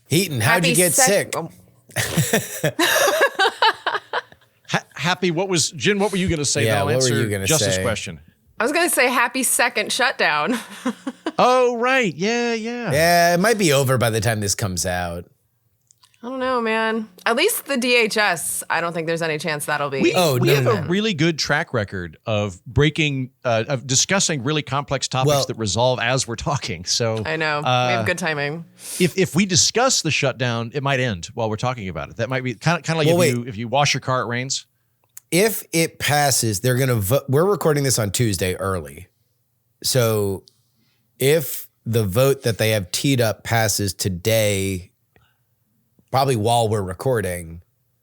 Heaton, how'd you get sick? Happy, Jen, what were you going to say? Yeah, I'll what were you answer gonna Justice' say? question. I was going to say happy second shutdown. Oh, right. Yeah. Yeah, it might be over by the time this comes out. I don't know, man. At least the DHS, I don't think there's any chance that'll be. We have a really good track record of of discussing really complex topics that resolve as we're talking. So I know. We have good timing. If we discuss the shutdown, it might end while we're talking about it. That might be kind of like if you wash your car, it rains. If it passes, they're going to vote. We're recording this on Tuesday early. So if the vote that they have teed up passes today, probably while we're recording,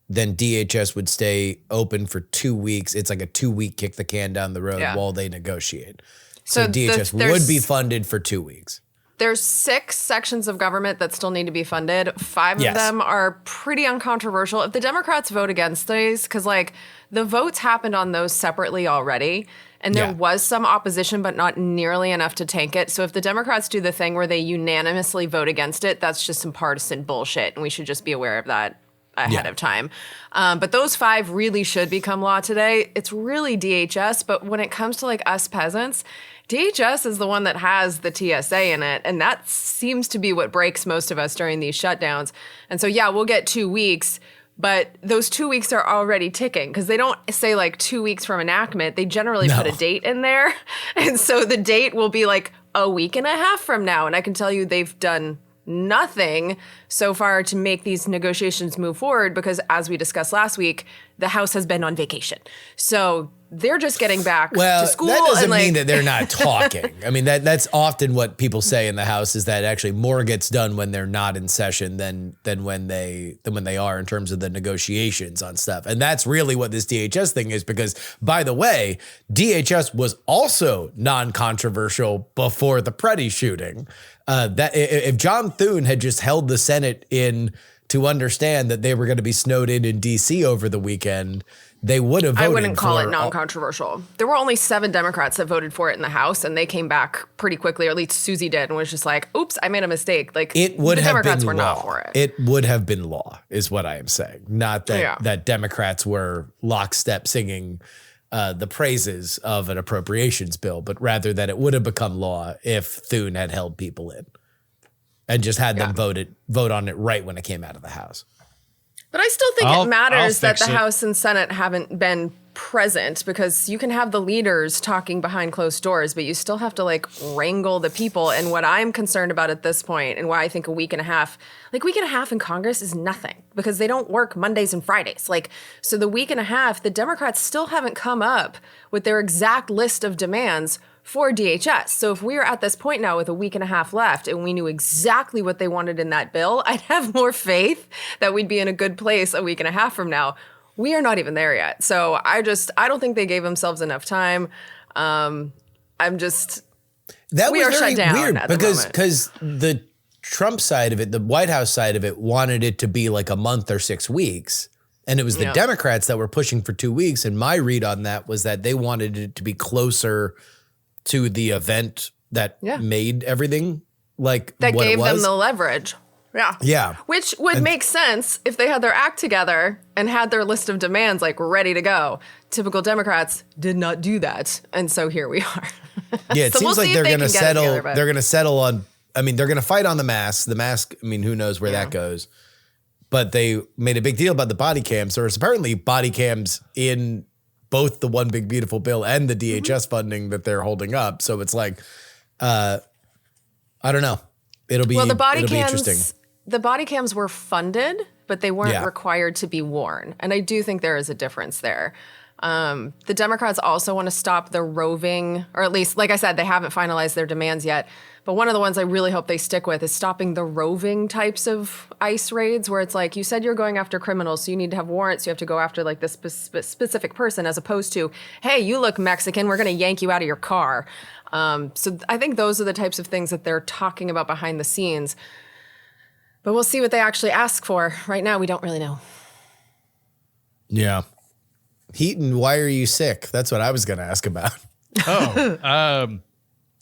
then DHS would stay open for 2 weeks. It's like a 2-week kick the can down the road while they negotiate. So DHS would be funded for 2 weeks. There's 6 sections of government that still need to be funded. 5 of them are pretty uncontroversial. If the Democrats vote against these, because like the votes happened on those separately already, and there was some opposition, but not nearly enough to tank it. So if the Democrats do the thing where they unanimously vote against it, that's just some partisan bullshit, and we should just be aware of that ahead of time. But those 5 really should become law today. It's really DHS, but when it comes to like us peasants, DHS is the one that has the TSA in it, and that seems to be what breaks most of us during these shutdowns. And so, yeah, we'll get 2 weeks, but those 2 weeks are already ticking because they don't say like 2 weeks from enactment. They generally put a date in there. And so the date will be like a week and a half from now. And I can tell you they've done nothing so far to make these negotiations move forward because, as we discussed last week, the House has been on vacation. So they're just getting back to school. That doesn't mean that they're not talking. I mean, that's often what people say in the House is that actually more gets done when they're not in session than when they are in terms of the negotiations on stuff. And that's really what this DHS thing is because, by the way, DHS was also non-controversial before the Preddy shooting. That if John Thune had just held the Senate in to understand that they were going to be snowed in D.C. over the weekend, they would have voted. I wouldn't call it non-controversial. There were only 7 Democrats that voted for it in the House, and they came back pretty quickly, or at least Susie did, and was just like, oops, I made a mistake. Like, it would the have Democrats been were law. not for it. It would have been law, is what I am saying. Not that that Democrats were lockstep singing the praises of an appropriations bill, but rather that it would have become law if Thune had held people in and just had them vote on it right when it came out of the House. But I still think it matters that the House and Senate haven't been present because you can have the leaders talking behind closed doors, but you still have to like wrangle the people. And what I'm concerned about at this point and why I think a week and a half in Congress is nothing because they don't work Mondays and Fridays. Like, so the week and a half, the Democrats still haven't come up with their exact list of demands for DHS. So if we are at this point now with a week and a half left and we knew exactly what they wanted in that bill, I'd have more faith that we'd be in a good place a week and a half from now. We are not even there yet. So I don't think they gave themselves enough time. We are shut down weird at the moment. because the Trump side of it, the White House side of it wanted it to be like a month or 6 weeks. And it was the Democrats that were pushing for 2 weeks. And my read on that was that they wanted it to be closer to the event that made everything like that what gave it was. them the leverage. Yeah. Yeah. Which would make sense if they had their act together and had their list of demands like ready to go. Typical Democrats did not do that. And so here we are. Yeah, it so seems we'll like they're going to settle. Together, they're going to settle on, I mean, they're going to fight on the mask. The mask, I mean, who knows where that goes. But they made a big deal about the body cams. There's apparently body cams in both the One Big Beautiful Bill and the DHS funding that they're holding up. So it's like, I don't know. It'll be interesting. The body cams were funded, but they weren't required to be worn. And I do think there is a difference there. The Democrats also want to stop the roving, or at least, like I said, they haven't finalized their demands yet. But one of the ones I really hope they stick with is stopping the roving types of ICE raids where it's like, you said you're going after criminals, so you need to have warrants. You have to go after like this specific person as opposed to, hey, you look Mexican, we're going to yank you out of your car. So I think those are the types of things that they're talking about behind the scenes. But we'll see what they actually ask for. Right now, we don't really know. Yeah. Heaton, why are you sick? That's what I was going to ask about.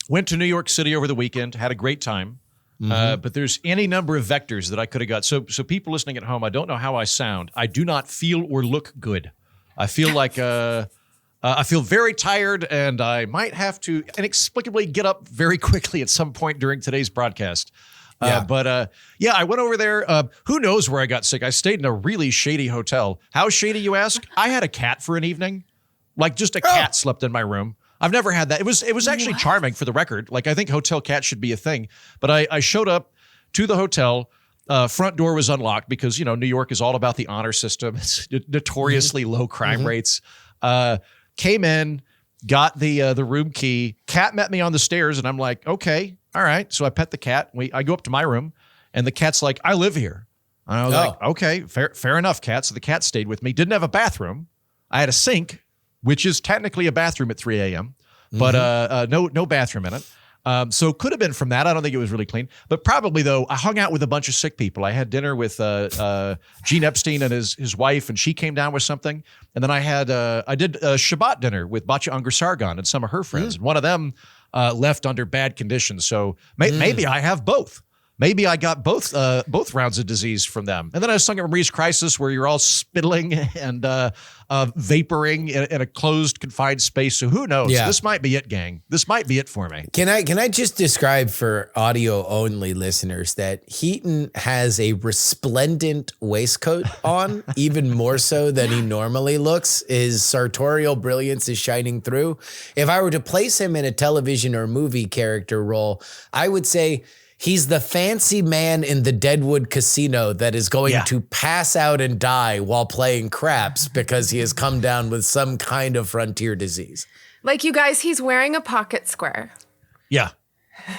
Went to New York City over the weekend, had a great time. But there's any number of vectors that I could have got. So people listening at home, I don't know how I sound. I do not feel or look good. I feel like I feel very tired, and I might have to inexplicably get up very quickly at some point during today's broadcast. I went over there. Who knows where I got sick? I stayed in a really shady hotel. How shady, you ask? I had a cat for an evening. Like, just a cat slept in my room. I've never had that. It was actually charming, for the record. Like, I think hotel cats should be a thing. But I showed up to the hotel. Front door was unlocked because, New York is all about the honor system. It's notoriously low crime rates. Came in, got the room key. Cat met me on the stairs, and I'm like, okay, all right. So I pet the cat. I go up to my room, and the cat's like, I live here. And I was like, okay, fair enough, cat. So the cat stayed with me. Didn't have a bathroom. I had a sink, which is technically a bathroom at 3 a.m., but no bathroom in it. So could have been from that. I don't think it was really clean. But probably, though, I hung out with a bunch of sick people. I had dinner with Gene Epstein and his wife, and she came down with something. And then I did a Shabbat dinner with Batya Unger Sargon and some of her friends. And one of them left under bad conditions. So maybe I have both. Maybe I got both rounds of disease from them. And then I sung at Marie's Crisis, where you're all spittling and vaporing in a closed, confined space. So who knows? Yeah. This might be it, gang. This might be it for me. Can I just describe for audio-only listeners that Heaton has a resplendent waistcoat on, even more so than he normally looks. His sartorial brilliance is shining through. If I were to place him in a television or movie character role, I would say he's the fancy man in the Deadwood Casino that is going to pass out and die while playing craps because he has come down with some kind of frontier disease. Like, you guys, he's wearing a pocket square. Yeah.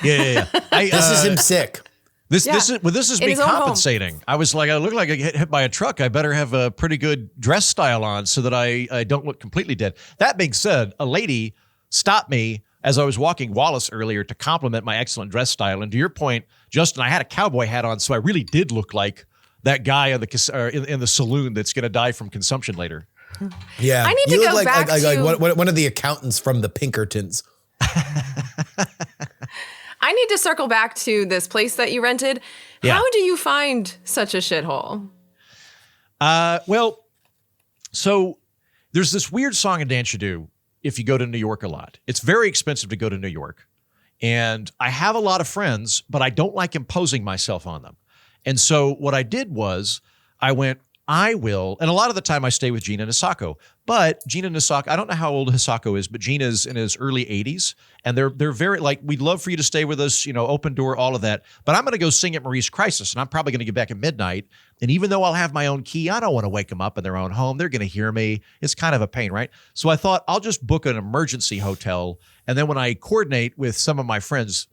This is him sick. This is me compensating. I was like, I look like I get hit by a truck. I better have a pretty good dress style on so that I don't look completely dead. That being said, a lady stopped me as I was walking Wallace earlier to compliment my excellent dress style. And to your point, Justin, I had a cowboy hat on, so I really did look like that guy in the saloon that's going to die from consumption later. Yeah. I need to go back to like one of the accountants from the Pinkertons. I need to circle back to this place that you rented. Yeah. How do you find such a shithole? So there's this weird song and dance you do if you go to New York a lot. It's very expensive to go to New York. And I have a lot of friends, but I don't like imposing myself on them. And so what I did was I went, I will, and a lot of the time I stay with Gina Nisako. But Gina Nisako, I don't know how old Hisako is, but Gina's in his early 80s. And they're very like, we'd love for you to stay with us, open door, all of that. But I'm going to go sing at Marie's Crisis, and I'm probably going to get back at midnight. And even though I'll have my own key, I don't want to wake them up in their own home. They're going to hear me. It's kind of a pain, right? So I thought I'll just book an emergency hotel. And then when I coordinate with some of my friends,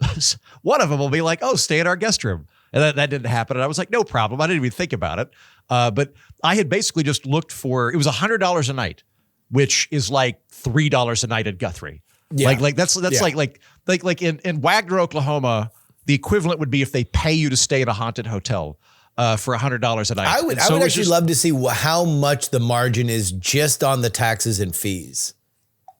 one of them will be like, oh, stay in our guest room. And that didn't happen. And I was like, no problem. I didn't even think about it. But I had basically just looked for, it was $100 a night, which is like $3 a night at Guthrie. Yeah. Like that's like in Wagner, Oklahoma, the equivalent would be if they pay you to stay in a haunted hotel for $100 a night. I would actually love to see how much the margin is just on the taxes and fees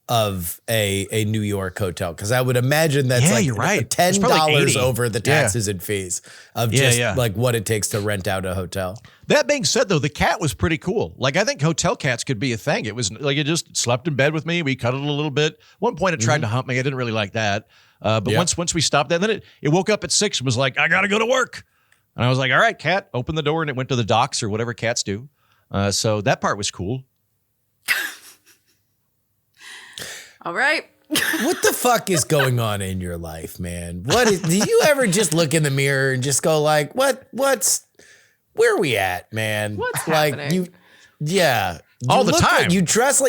of a New York hotel, because I would imagine that's you're right. $10 over the taxes and fees of like what it takes to rent out a hotel. That being said, though, the cat was pretty cool. Like, I think hotel cats could be a thing. It was like, it just slept in bed with me. We cuddled a little bit. One point it tried to hump me. I didn't really like that. But once we stopped that, then it woke up at 6 and was like, I got to go to work. And I was like, all right, cat, open the door. And it went to the docks or whatever cats do. So that part was cool. All right. What the fuck is going on in your life, man? Do you ever just look in the mirror and just go like, where are we at, man? What's like happening? All the time. You dress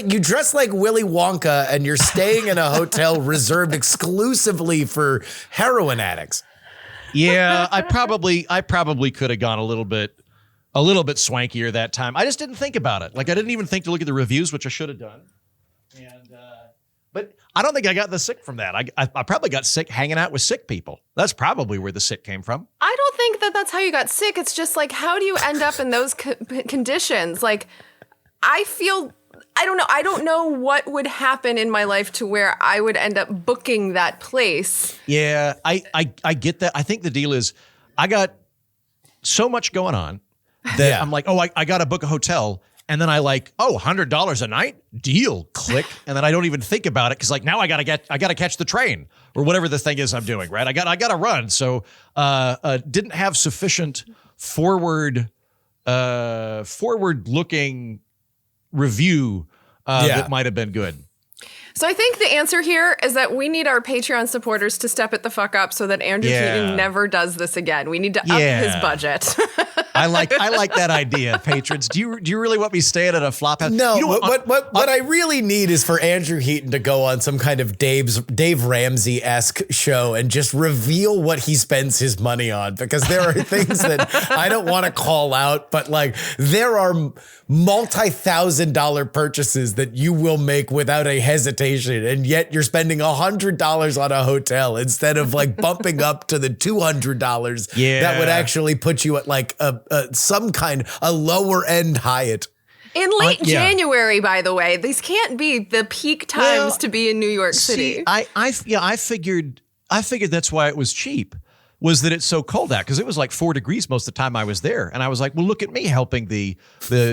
like Willy Wonka, and you're staying in a hotel reserved exclusively for heroin addicts. Yeah, I probably could have gone a little bit swankier that time. I just didn't think about it. Like, I didn't even think to look at the reviews, which I should have done. But I don't think I got the sick from that. I probably got sick hanging out with sick people. That's probably where the sick came from. I don't think that's how you got sick. It's just like, how do you end up in those conditions? Like, I don't know. I don't know what would happen in my life to where I would end up booking that place. Yeah, I get that. I think the deal is I got so much going on that I'm like, oh, I got to book a hotel. And then I like, oh, $100 a night? Deal. Click. And then I don't even think about it because like now I gotta catch the train or whatever the thing is I'm doing, right? I gotta run. So didn't have sufficient forward looking review that might have been good. So I think the answer here is that we need our Patreon supporters to step it the fuck up so that Andrew Keaton never does this again. We need to up his budget. I like that idea, patrons. Do you really want me staying at a flop house? No, what I really need is for Andrew Heaton to go on some kind of Dave Ramsey-esque show and just reveal what he spends his money on, because there are things that I don't want to call out, but like there are multi-$1,000 purchases that you will make without a hesitation, and yet you're spending $100 on a hotel instead of like bumping up to the $200 that would actually put you at like a lower end Hyatt. In late January, by the way, these can't be the peak times to be in New York City. I figured that's why it was cheap, was that it's so cold out, because it was like 4 degrees most of the time I was there. And I was like, well, look at me helping the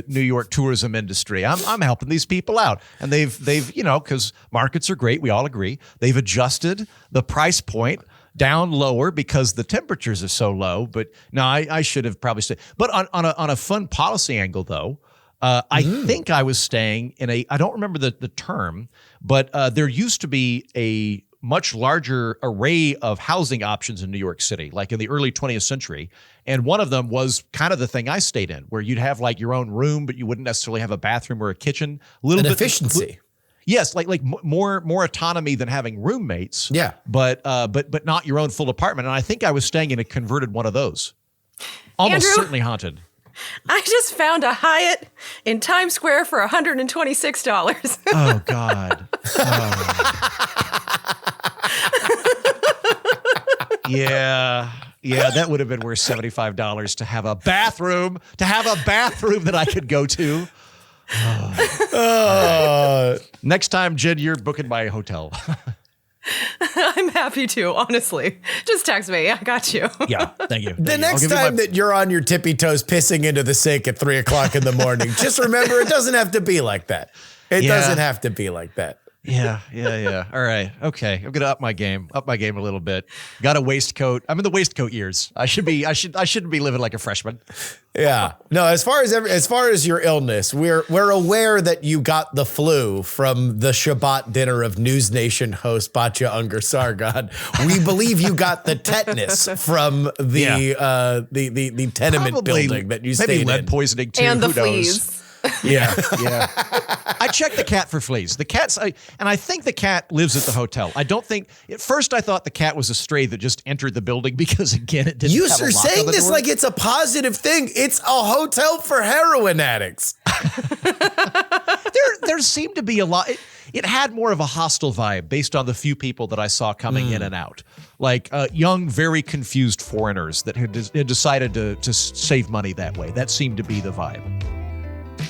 New York tourism industry. I'm helping these people out. And they've because markets are great, we all agree. They've adjusted the price point down lower because the temperatures are so low. But no, I should have probably stayed. But on a fun policy angle, though, I think I was staying in I don't remember the term, but there used to be a much larger array of housing options in New York City, like in the early 20th century. And one of them was kind of the thing I stayed in, where you'd have like your own room, but you wouldn't necessarily have a bathroom or a kitchen. A little bit efficiency. Yes, like more autonomy than having roommates. Yeah, but not your own full apartment. And I think I was staying in a converted one of those, almost Andrew, certainly haunted. I just found a Hyatt in Times Square for $126. Oh God. Yeah, that would have been worth $75 to have a bathroom that I could go to. Next time, Jen, you're booking my hotel. I'm happy to, honestly. Just text me. I got you. Yeah, thank you. The next time that you're on your tippy toes pissing into the sink at 3:00 in the morning, just remember it doesn't have to be like that. It doesn't have to be like that. Yeah. All right. Okay. I'm gonna up my game a little bit. Got a waistcoat. I'm in the waistcoat years. I shouldn't be living like a freshman. Yeah. No, as far as your illness, we're aware that you got the flu from the Shabbat dinner of News Nation host Batya Unger Sargon. We believe you got the tetanus from the tenement building that you stayed in. Maybe lead poisoning too. And the Who fleas. knows? Yeah. I checked the cat for fleas. I think the cat lives at the hotel. I don't think at first I thought the cat was a stray that just entered the building because again it didn't. You're saying this like it's a positive thing. It's a hotel for heroin addicts. There seemed to be a lot. It had more of a hostile vibe based on the few people that I saw coming in and out, like young, very confused foreigners that had decided to save money that way. That seemed to be the vibe.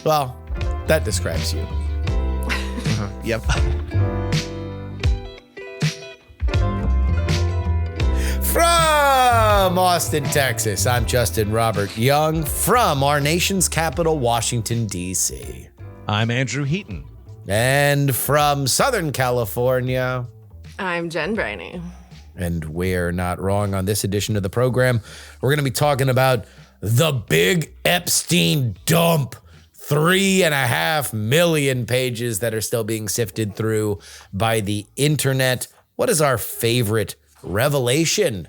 Well, that describes you. Yep. From Austin, Texas, I'm Justin Robert Young. From our nation's capital, Washington, D.C. I'm Andrew Heaton. And from Southern California, I'm Jen Brainey. And we're not wrong on this edition of the program. We're going to be talking about the big Epstein dump. 3.5 million pages that are still being sifted through by the internet. What is our favorite revelation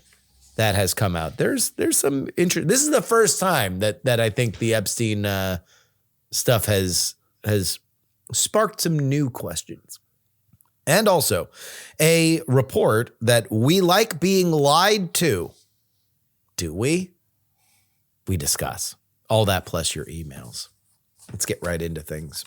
that has come out? There's some interest. This is the first time that I think the Epstein stuff has sparked some new questions. And also a report that we like being lied to. Do we? We discuss all that plus your emails. Let's get right into things.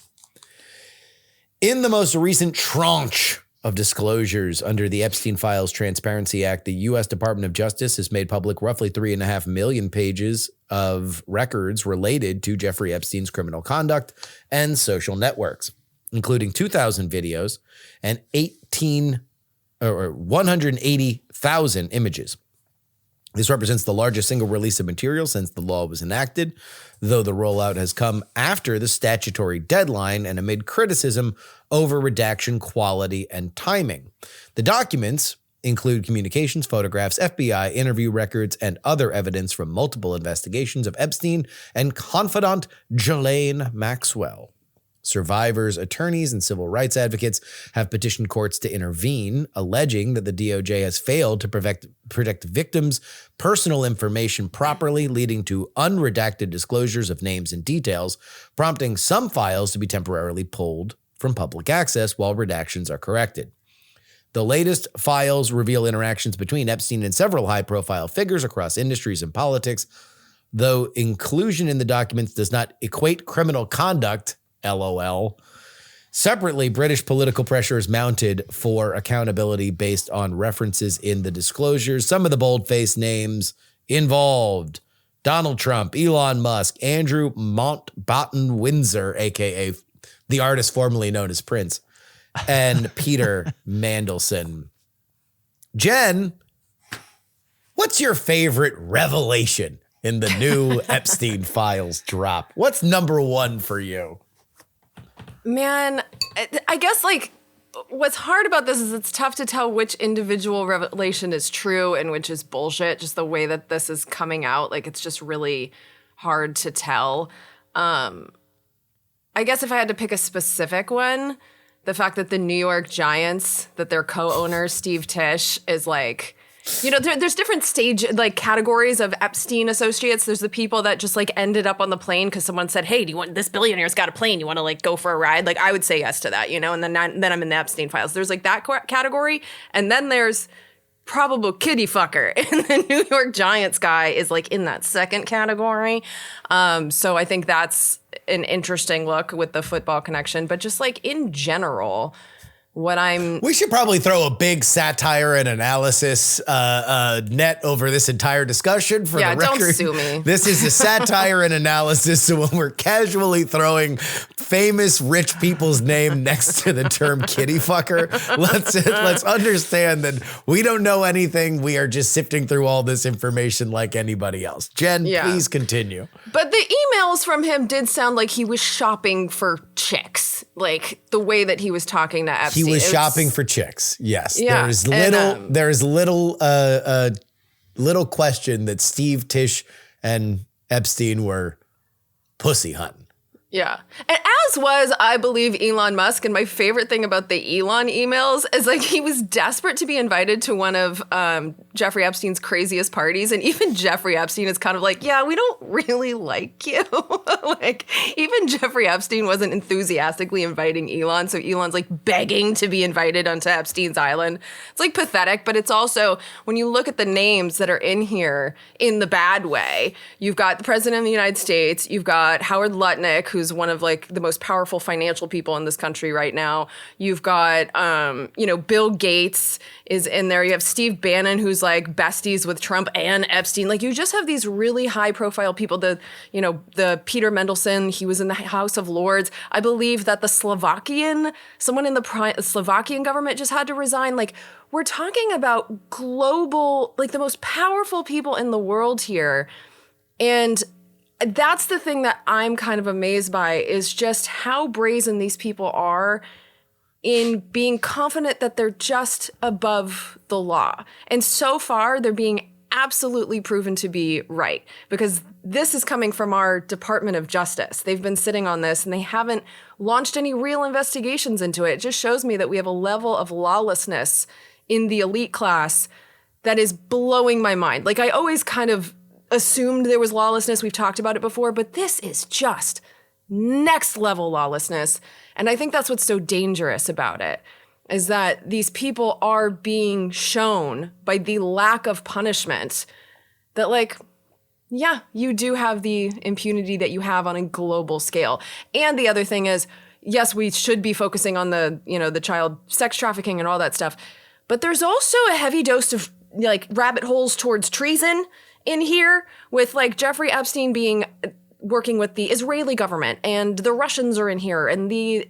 In the most recent tranche of disclosures under the Epstein Files Transparency Act, the U.S. Department of Justice has made public roughly 3.5 million pages of records related to Jeffrey Epstein's criminal conduct and social networks, including 2,000 videos and 180,000 images. This represents the largest single release of material since the law was enacted, though the rollout has come after the statutory deadline and amid criticism over redaction quality and timing. The documents include communications, photographs, FBI interview records, and other evidence from multiple investigations of Epstein and confidant Ghislaine Maxwell. Survivors, attorneys, and civil rights advocates have petitioned courts to intervene, alleging that the DOJ has failed to protect victims' personal information properly, leading to unredacted disclosures of names and details, prompting some files to be temporarily pulled from public access while redactions are corrected. The latest files reveal interactions between Epstein and several high-profile figures across industries and politics, though inclusion in the documents does not equate criminal conduct, LOL. Separately, British political pressure is mounted for accountability based on references in the disclosures. Some of the bold-faced names involved: Donald Trump, Elon Musk, Andrew Mountbatten Windsor, a.k.a. the artist formerly known as Prince, and Peter Mandelson. Jen, what's your favorite revelation in the new Epstein files drop? What's number one for you? Man, I guess like what's hard about this is it's tough to tell which individual revelation is true and which is bullshit. Just the way that this is coming out, like it's just really hard to tell. I guess if I had to pick a specific one, the fact that the New York Giants, that their co-owner Steve Tisch is like, you know, there's different like categories of Epstein associates. There's the people that just like ended up on the plane because someone said, hey, do you want, this billionaire's got a plane, you want to like go for a ride? Like I would say yes to that, you know, and then I'm in the Epstein files. There's like that category. And then there's probable kitty fucker. And the New York Giants guy is like in that second category. So I think that's an interesting look with the football connection, but just like in general, we should probably throw a big satire and analysis net over this entire discussion for the record. Yeah, don't sue me. This is a satire and analysis, so when we're casually throwing famous rich people's name next to the term kitty fucker, let's understand that we don't know anything. We are just sifting through all this information like anybody else. Jen, please continue. But the emails from him did sound like he was shopping for chicks, like the way that he was talking to Epstein. He was shopping for chicks. Yes. Yeah. There's little question that Steve Tisch and Epstein were pussy hunting. Yeah. And as was, I believe, Elon Musk. And my favorite thing about the Elon emails is like he was desperate to be invited to one of Jeffrey Epstein's craziest parties. And even Jeffrey Epstein is kind of like, yeah, we don't really like you. Like even Jeffrey Epstein wasn't enthusiastically inviting Elon. So Elon's like begging to be invited onto Epstein's island. It's like pathetic, but it's also when you look at the names that are in here in the bad way, you've got the president of the United States, you've got Howard Lutnick, who's one of like the most powerful financial people in this country right now. You've got, Bill Gates is in there. You have Steve Bannon, who's like besties with Trump and Epstein. Like you just have these really high profile people. The Peter Mandelson, he was in the House of Lords. I believe that someone in the Slovakian government just had to resign. Like we're talking about global, like the most powerful people in the world here. And that's the thing that I'm kind of amazed by is just how brazen these people are in being confident that they're just above the law. And so far, they're being absolutely proven to be right because this is coming from our Department of Justice. They've been sitting on this and they haven't launched any real investigations into it. It just shows me that we have a level of lawlessness in the elite class that is blowing my mind. Like I always kind of assumed there was lawlessness. We've talked about it before, but this is just next level lawlessness. And I think that's what's so dangerous about it, is that these people are being shown by the lack of punishment that like, yeah, you do have the impunity that you have on a global scale. And the other thing is, yes, we should be focusing on the child sex trafficking and all that stuff, but there's also a heavy dose of like rabbit holes towards treason in here with like Jeffrey Epstein working with the Israeli government and the Russians are in here and the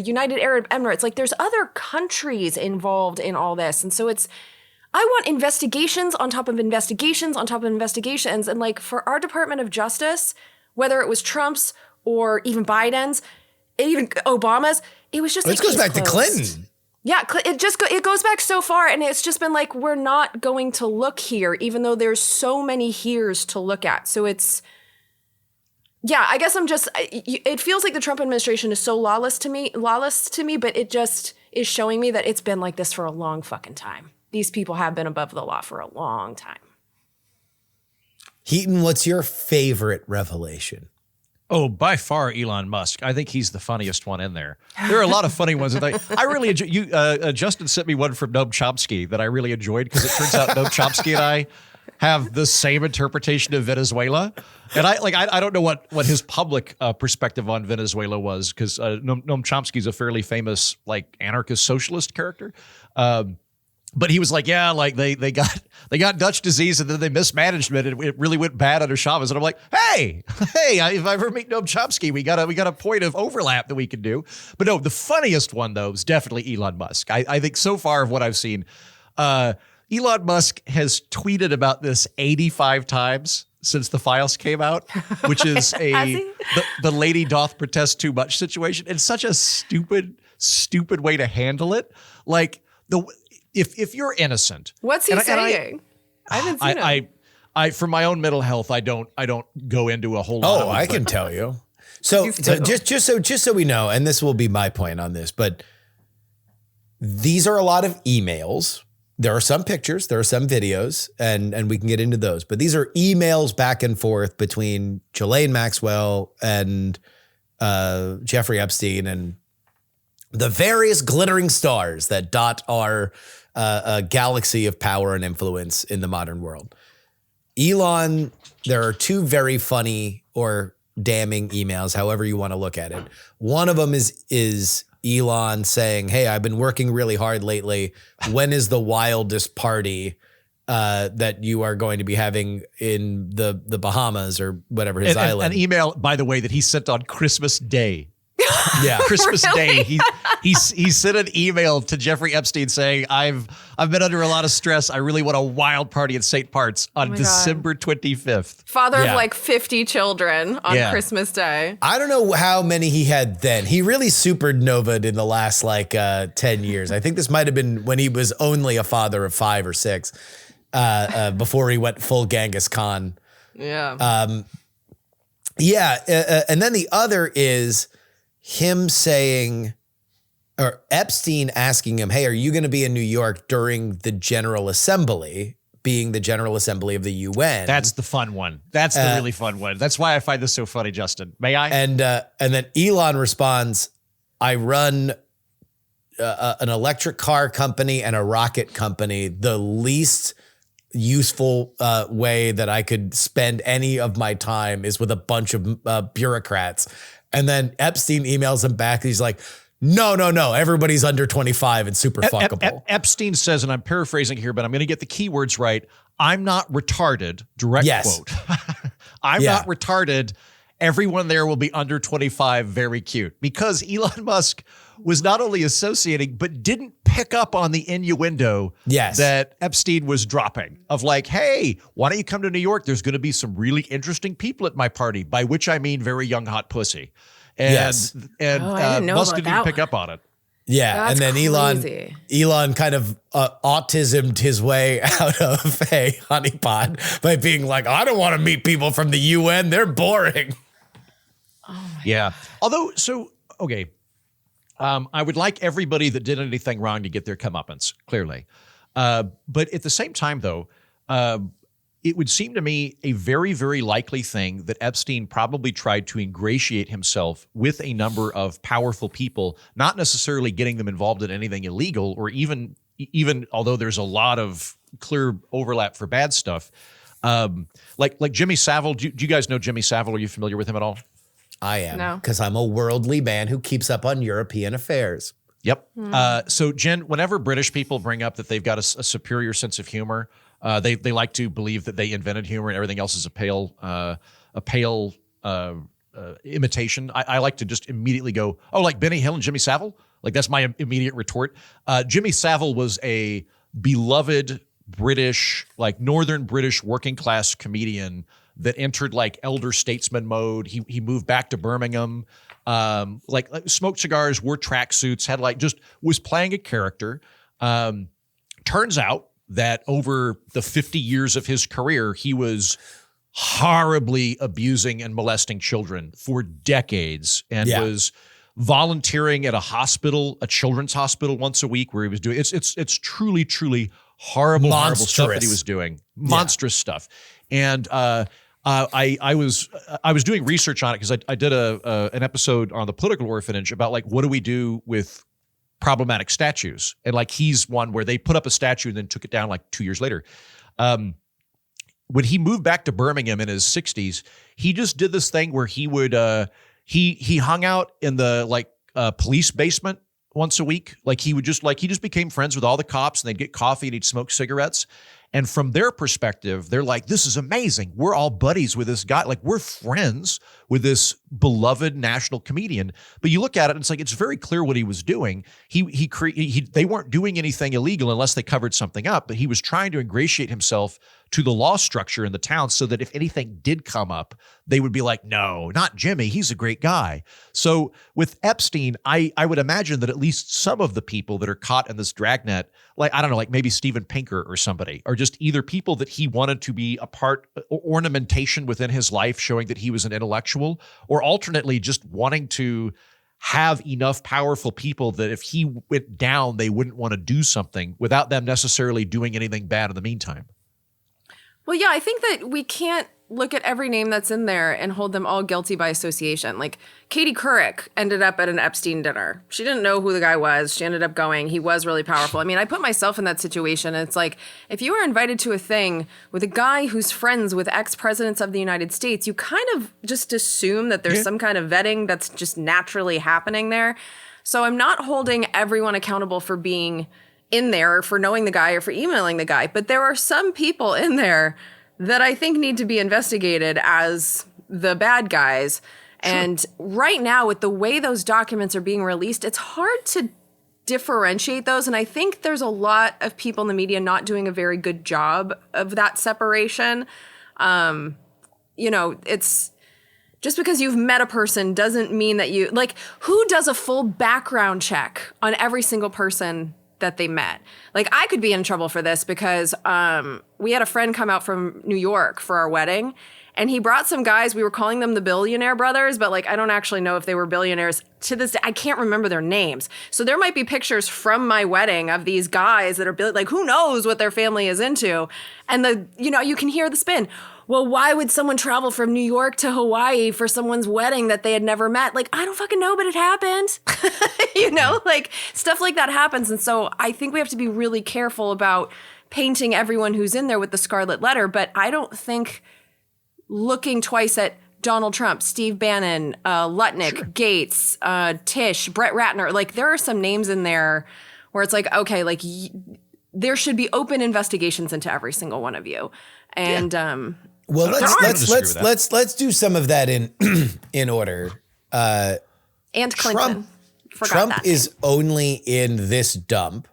United Arab Emirates. Like there's other countries involved in all this. And so I want investigations on top of investigations on top of investigations. And like for our Department of Justice, whether it was Trump's or even Biden's, even Obama's, it was just This goes back to Clinton. Yeah, it goes back so far, and it's just been like, we're not going to look here, even though there's so many here's to look at. So it's, yeah, I guess it feels like the Trump administration is so lawless to me, but it just is showing me that it's been like this for a long fucking time. These people have been above the law for a long time. Heaton, what's your favorite revelation? Oh, by far, Elon Musk. I think he's the funniest one in there. There are a lot of funny ones. I really enjoy. Justin sent me one from Noam Chomsky that I really enjoyed because it turns out Noam Chomsky and I have the same interpretation of Venezuela. And I don't know what his public perspective on Venezuela was, because Noam Chomsky's a fairly famous like anarchist socialist character. But he was like, yeah, like they got Dutch disease and then they mismanaged it and it really went bad under Chavez. And I'm like, hey, if I ever meet Noam Chomsky, we got a point of overlap that we can do. But no, the funniest one though is definitely Elon Musk. I think so far of what I've seen, Elon Musk has tweeted about this 85 times since the files came out, which is the lady doth protest too much situation. It's such a stupid way to handle it. Like if you're innocent, what's he saying? I haven't seen it. I for my own mental health, I don't go into a whole lot. Oh, I can tell you. So just so we know, and this will be my point on this, but these are a lot of emails. There are some pictures, there are some videos, and we can get into those. But these are emails back and forth between Ghislaine Maxwell and Jeffrey Epstein and the various glittering stars that dot our galaxy of power and influence in the modern world. Elon, there are two very funny or damning emails, however you want to look at it. One of them is Elon saying, hey, I've been working really hard lately. When is the wildest party that you are going to be having in the Bahamas or whatever his island? An email, by the way, that he sent on Christmas Day. Yeah, Christmas Really? Day. He sent an email to Jeffrey Epstein saying, I've been under a lot of stress. I really want a wild party at St. Parts on December 25th. Father of like 50 children on Christmas Day. I don't know how many he had then. He really supernovaed in the last 10 years. I think this might have been when he was only a father of 5 or 6 before he went full Genghis Khan. Yeah. And then the other is him saying, or Epstein asking him, hey, are you going to be in New York during the General Assembly, being the General Assembly of the UN? That's the fun one. That's the really fun one. That's why I find this so funny, Justin. May I? And then Elon responds, I run an electric car company and a rocket company. The least useful way that I could spend any of my time is with a bunch of bureaucrats. And then Epstein emails him back. He's like, no, everybody's under 25 and super fuckable. Epstein says, and I'm paraphrasing here, but I'm going to get the keywords right. I'm not retarded, direct quote. I'm not retarded. Everyone there will be under 25, very cute. Because Elon Musk was not only associating, but didn't pick up on the innuendo that Epstein was dropping of like, hey, why don't you come to New York? There's going to be some really interesting people at my party, by which I mean very young, hot pussy. And Musk didn't pick up on it. Yeah, That's and then crazy. Elon kind of autismed his way out of a honeypot by being like, I don't want to meet people from the UN. They're boring. Although, I would like everybody that did anything wrong to get their comeuppance, clearly. But at the same time, though, it would seem to me a very, very likely thing that Epstein probably tried to ingratiate himself with a number of powerful people, not necessarily getting them involved in anything illegal, or even although there's a lot of clear overlap for bad stuff. Like Jimmy Savile. Do you guys know Jimmy Savile? Are you familiar with him at all? I am, because I'm a worldly man who keeps up on European affairs. Yep. So, Jen, whenever British people bring up that they've got a superior sense of humor, they like to believe that they invented humor and everything else is a pale imitation. I like to just immediately go, oh, like Benny Hill and Jimmy Savile? Like, that's my immediate retort. Jimmy Savile was a beloved British, like Northern British working class comedian that entered like elder statesman mode. He moved back to Birmingham, like smoked cigars, wore tracksuits, had like just was playing a character. Turns out that over the 50 years of his career, he was horribly abusing and molesting children for decades, and was volunteering at a hospital, a children's hospital, once a week, where he was doing it's truly horrible stuff that he was doing, monstrous stuff. And I was doing research on it because I did an episode on the political orphanage about like what do we do with problematic statues, and like he's one where they put up a statue and then took it down like 2 years later. When he moved back to Birmingham in his 60s, he just did this thing where he would he hung out in the police basement once a week. Like he just became friends with all the cops, and they'd get coffee and he'd smoke cigarettes. And from their perspective, they're like, this is amazing. We're all buddies with this guy. Like, we're friends with this beloved national comedian. But you look at it and it's like, it's very clear what he was doing. They weren't doing anything illegal unless they covered something up, but he was trying to ingratiate himself to the law structure in the town so that if anything did come up, they would be like, no, not Jimmy. He's a great guy. So with Epstein, I would imagine that at least some of the people that are caught in this dragnet, like, I don't know, like maybe Steven Pinker or somebody, are just either people that he wanted to be a part, ornamentation within his life, showing that he was an intellectual, or alternately just wanting to have enough powerful people that if he went down, they wouldn't want to do something without them necessarily doing anything bad in the meantime. Well, yeah, I think that we can't look at every name that's in there and hold them all guilty by association. Like Katie Couric ended up at an Epstein dinner. She didn't know who the guy was. She ended up going. He was really powerful. I mean, I put myself in that situation. And it's like, if you are invited to a thing with a guy who's friends with ex-presidents of the United States, you kind of just assume that there's some kind of vetting that's just naturally happening there. So I'm not holding everyone accountable for being in there, or for knowing the guy, or for emailing the guy. But there are some people in there that I think need to be investigated as the bad guys. Sure. And right now, with the way those documents are being released, it's hard to differentiate those. And I think there's a lot of people in the media not doing a very good job of that separation. It's just because you've met a person doesn't mean that you, like, who does a full background check on every single person that they met? Like, I could be in trouble for this because we had a friend come out from New York for our wedding, and he brought some guys. We were calling them the Billionaire Brothers, but like, I don't actually know if they were billionaires. To this day, I can't remember their names. So there might be pictures from my wedding of these guys that are like, who knows what their family is into? And you can hear the spin. Well, why would someone travel from New York to Hawaii for someone's wedding that they had never met? Like, I don't fucking know, but it happened. Like stuff like that happens. And so I think we have to be really careful about painting everyone who's in there with the scarlet letter. But I don't think looking twice at Donald Trump, Steve Bannon, Lutnick, sure, Gates, Tish, Brett Ratner, like there are some names in there where it's like, okay, like there should be open investigations into every single one of you. And well, let's do some of that in order. And Clinton. Trump is only in this dump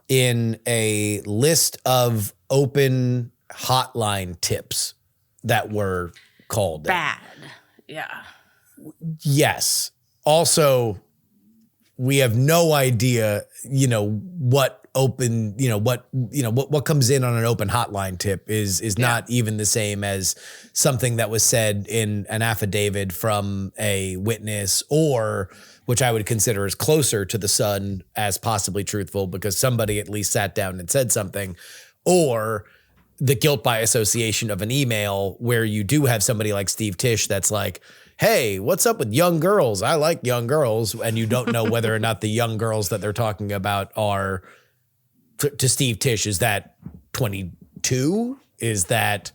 in a list of open hotline tips that were called bad. Yeah. Yes. Also, we have no idea, what open, what comes in on an open hotline tip is not even the same as something that was said in an affidavit from a witness, or which I would consider as closer to the Sun as possibly truthful because somebody at least sat down and said something, or the guilt by association of an email where you do have somebody like Steve Tisch that's like, hey, what's up with young girls? I like young girls. And you don't know whether or not the young girls that they're talking about are, to Steve Tisch, is that 22? Is that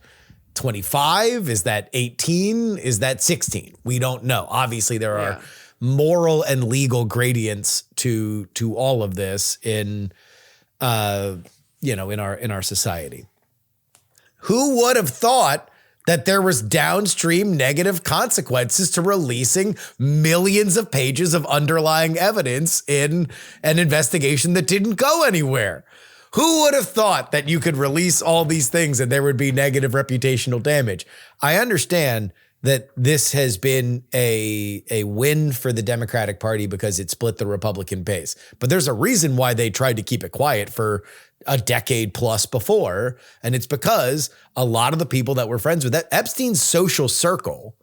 25? Is that 18? Is that 16? We don't know. Obviously, there are moral and legal gradients to all of this in our society. Who would have thought that there was downstream negative consequences to releasing millions of pages of underlying evidence in an investigation that didn't go anywhere? Who would have thought that you could release all these things and there would be negative reputational damage? I understand that this has been a win for the Democratic Party because it split the Republican base. But there's a reason why they tried to keep it quiet for a decade plus before. And it's because a lot of the people that were friends with that Epstein's social circle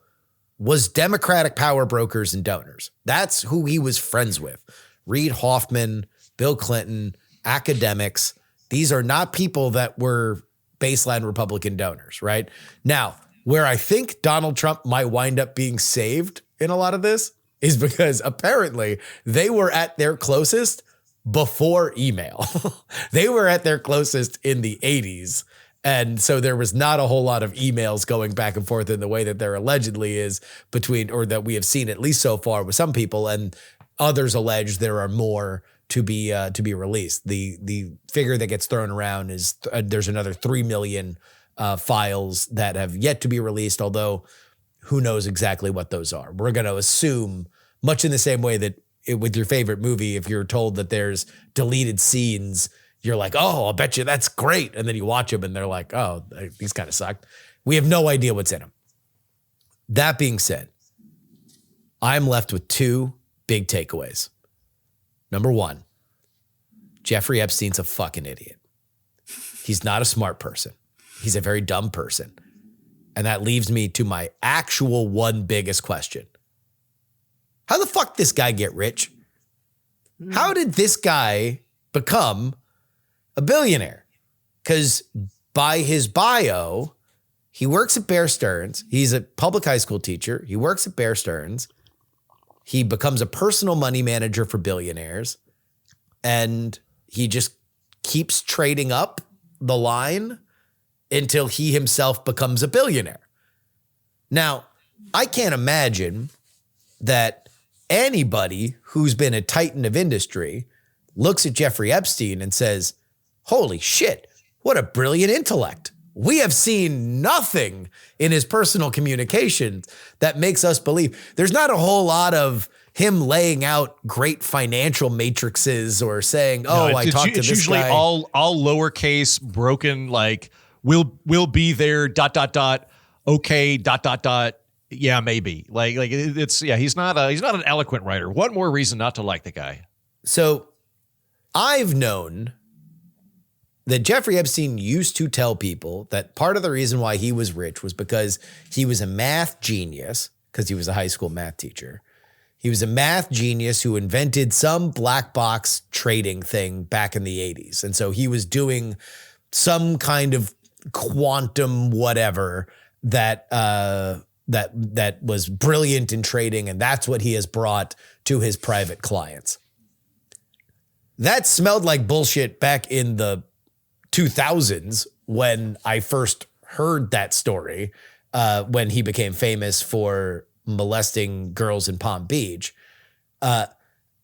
was Democratic power brokers and donors. That's who he was friends with. Reid Hoffman, Bill Clinton, academics. These are not people that were baseline Republican donors, right? Now, where I think Donald Trump might wind up being saved in a lot of this is because apparently they were at their closest before email. They were at their closest in the 80s. And so there was not a whole lot of emails going back and forth in the way that there allegedly is between, or that we have seen at least so far with some people, and others allege there are more to be released. The figure that gets thrown around is there's another 3 million files that have yet to be released, although who knows exactly what those are. We're going to assume, much in the same way that with your favorite movie, if you're told that there's deleted scenes, you're like, oh, I'll bet you that's great. And then you watch them and they're like, oh, these kind of sucked. We have no idea what's in them. That being said, I'm left with two big takeaways. Number one, Jeffrey Epstein's a fucking idiot. He's not a smart person. He's a very dumb person. And that leaves me to my actual one biggest question. How the fuck did this guy get rich? How did this guy become a billionaire? Because by his bio, he works at Bear Stearns. He's a public high school teacher. He works at Bear Stearns. He becomes a personal money manager for billionaires. And he just keeps trading up the line until he himself becomes a billionaire. Now, I can't imagine that anybody who's been a titan of industry looks at Jeffrey Epstein and says, holy shit, what a brilliant intellect. We have seen nothing in his personal communications that makes us believe. There's not a whole lot of him laying out great financial matrices or saying, oh, I talked to this guy. It's usually all lowercase, broken, like, we'll be there, ... okay, ... yeah, maybe. Like it's, yeah, he's not an eloquent writer. What more reason not to like the guy? So I've known that Jeffrey Epstein used to tell people that part of the reason why he was rich was because he was a math genius, because he was a high school math teacher. He was a math genius who invented some black box trading thing back in the 80s. And so he was doing some kind of quantum whatever that was brilliant in trading, and that's what he has brought to his private clients. That smelled like bullshit back in the 2000s when I first heard that story, when he became famous for molesting girls in Palm Beach. I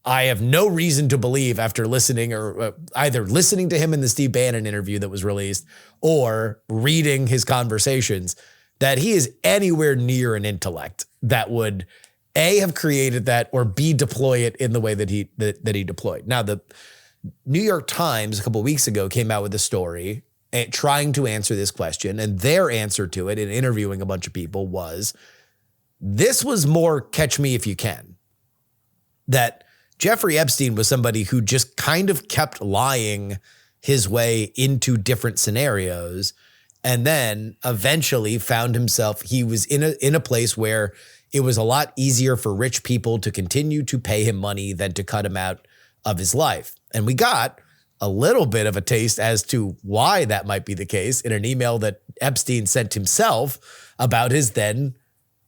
have no reason to believe after listening or either listening to him in the Steve Bannon interview that was released or reading his conversations that he is anywhere near an intellect that would A, have created that, or B, deploy it in the way that he deployed. Now, the New York Times a couple of weeks ago came out with a story trying to answer this question, and their answer to it in interviewing a bunch of people was, this was more catch me if you can. That Jeffrey Epstein was somebody who just kind of kept lying his way into different scenarios, and then eventually found himself, he was in a place where it was a lot easier for rich people to continue to pay him money than to cut him out of his life. And we got a little bit of a taste as to why that might be the case in an email that Epstein sent himself about his then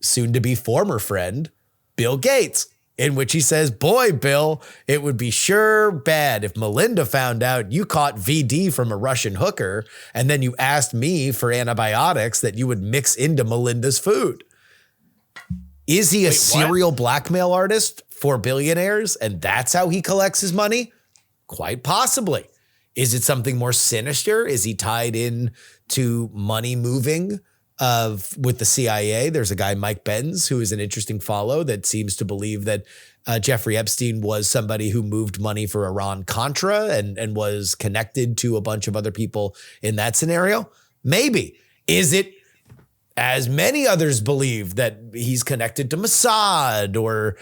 soon-to-be former friend, Bill Gates, in which he says, boy, Bill, it would be sure bad if Melinda found out you caught VD from a Russian hooker and then you asked me for antibiotics that you would mix into Melinda's food. Is he a serial blackmail artist for billionaires and that's how he collects his money? Quite possibly. Is it something more sinister? Is he tied in to money moving with the CIA. There's a guy, Mike Benz, who is an interesting follow that seems to believe that Jeffrey Epstein was somebody who moved money for Iran-Contra and was connected to a bunch of other people in that scenario. Maybe. Is it, as many others believe, that he's connected to Mossad or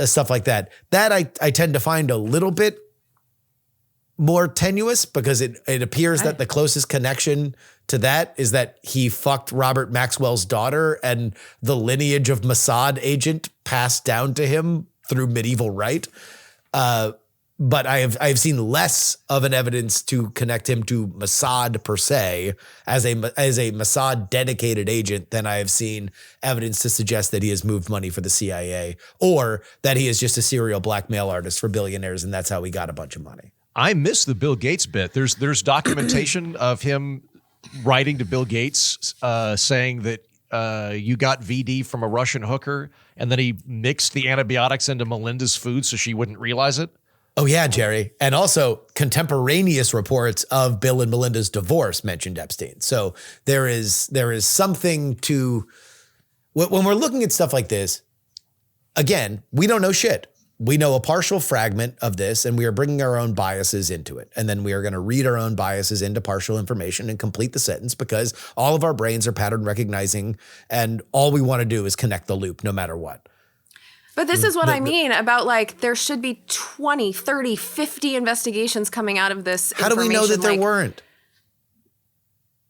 stuff like that? That I tend to find a little bit more tenuous, because it appears that the closest connection to that is that he fucked Robert Maxwell's daughter, and the lineage of Mossad agent passed down to him through medieval right. But I've seen less of an evidence to connect him to Mossad per se as a Mossad dedicated agent than I have seen evidence to suggest that he has moved money for the CIA, or that he is just a serial blackmail artist for billionaires and that's how he got a bunch of money. I miss the Bill Gates bit. There's documentation of him writing to Bill Gates saying that you got VD from a Russian hooker, and then he mixed the antibiotics into Melinda's food so she wouldn't realize it. Oh, yeah, Jerry. And also contemporaneous reports of Bill and Melinda's divorce mentioned Epstein. So there is something to, when we're looking at stuff like this, again, we don't know shit. We know a partial fragment of this, and we are bringing our own biases into it. And then we are going to read our own biases into partial information and complete the sentence, because all of our brains are pattern recognizing, and all we want to do is connect the loop no matter what. But this is what I mean about, like, there should be 20, 30, 50 investigations coming out of this. How do we know that there weren't?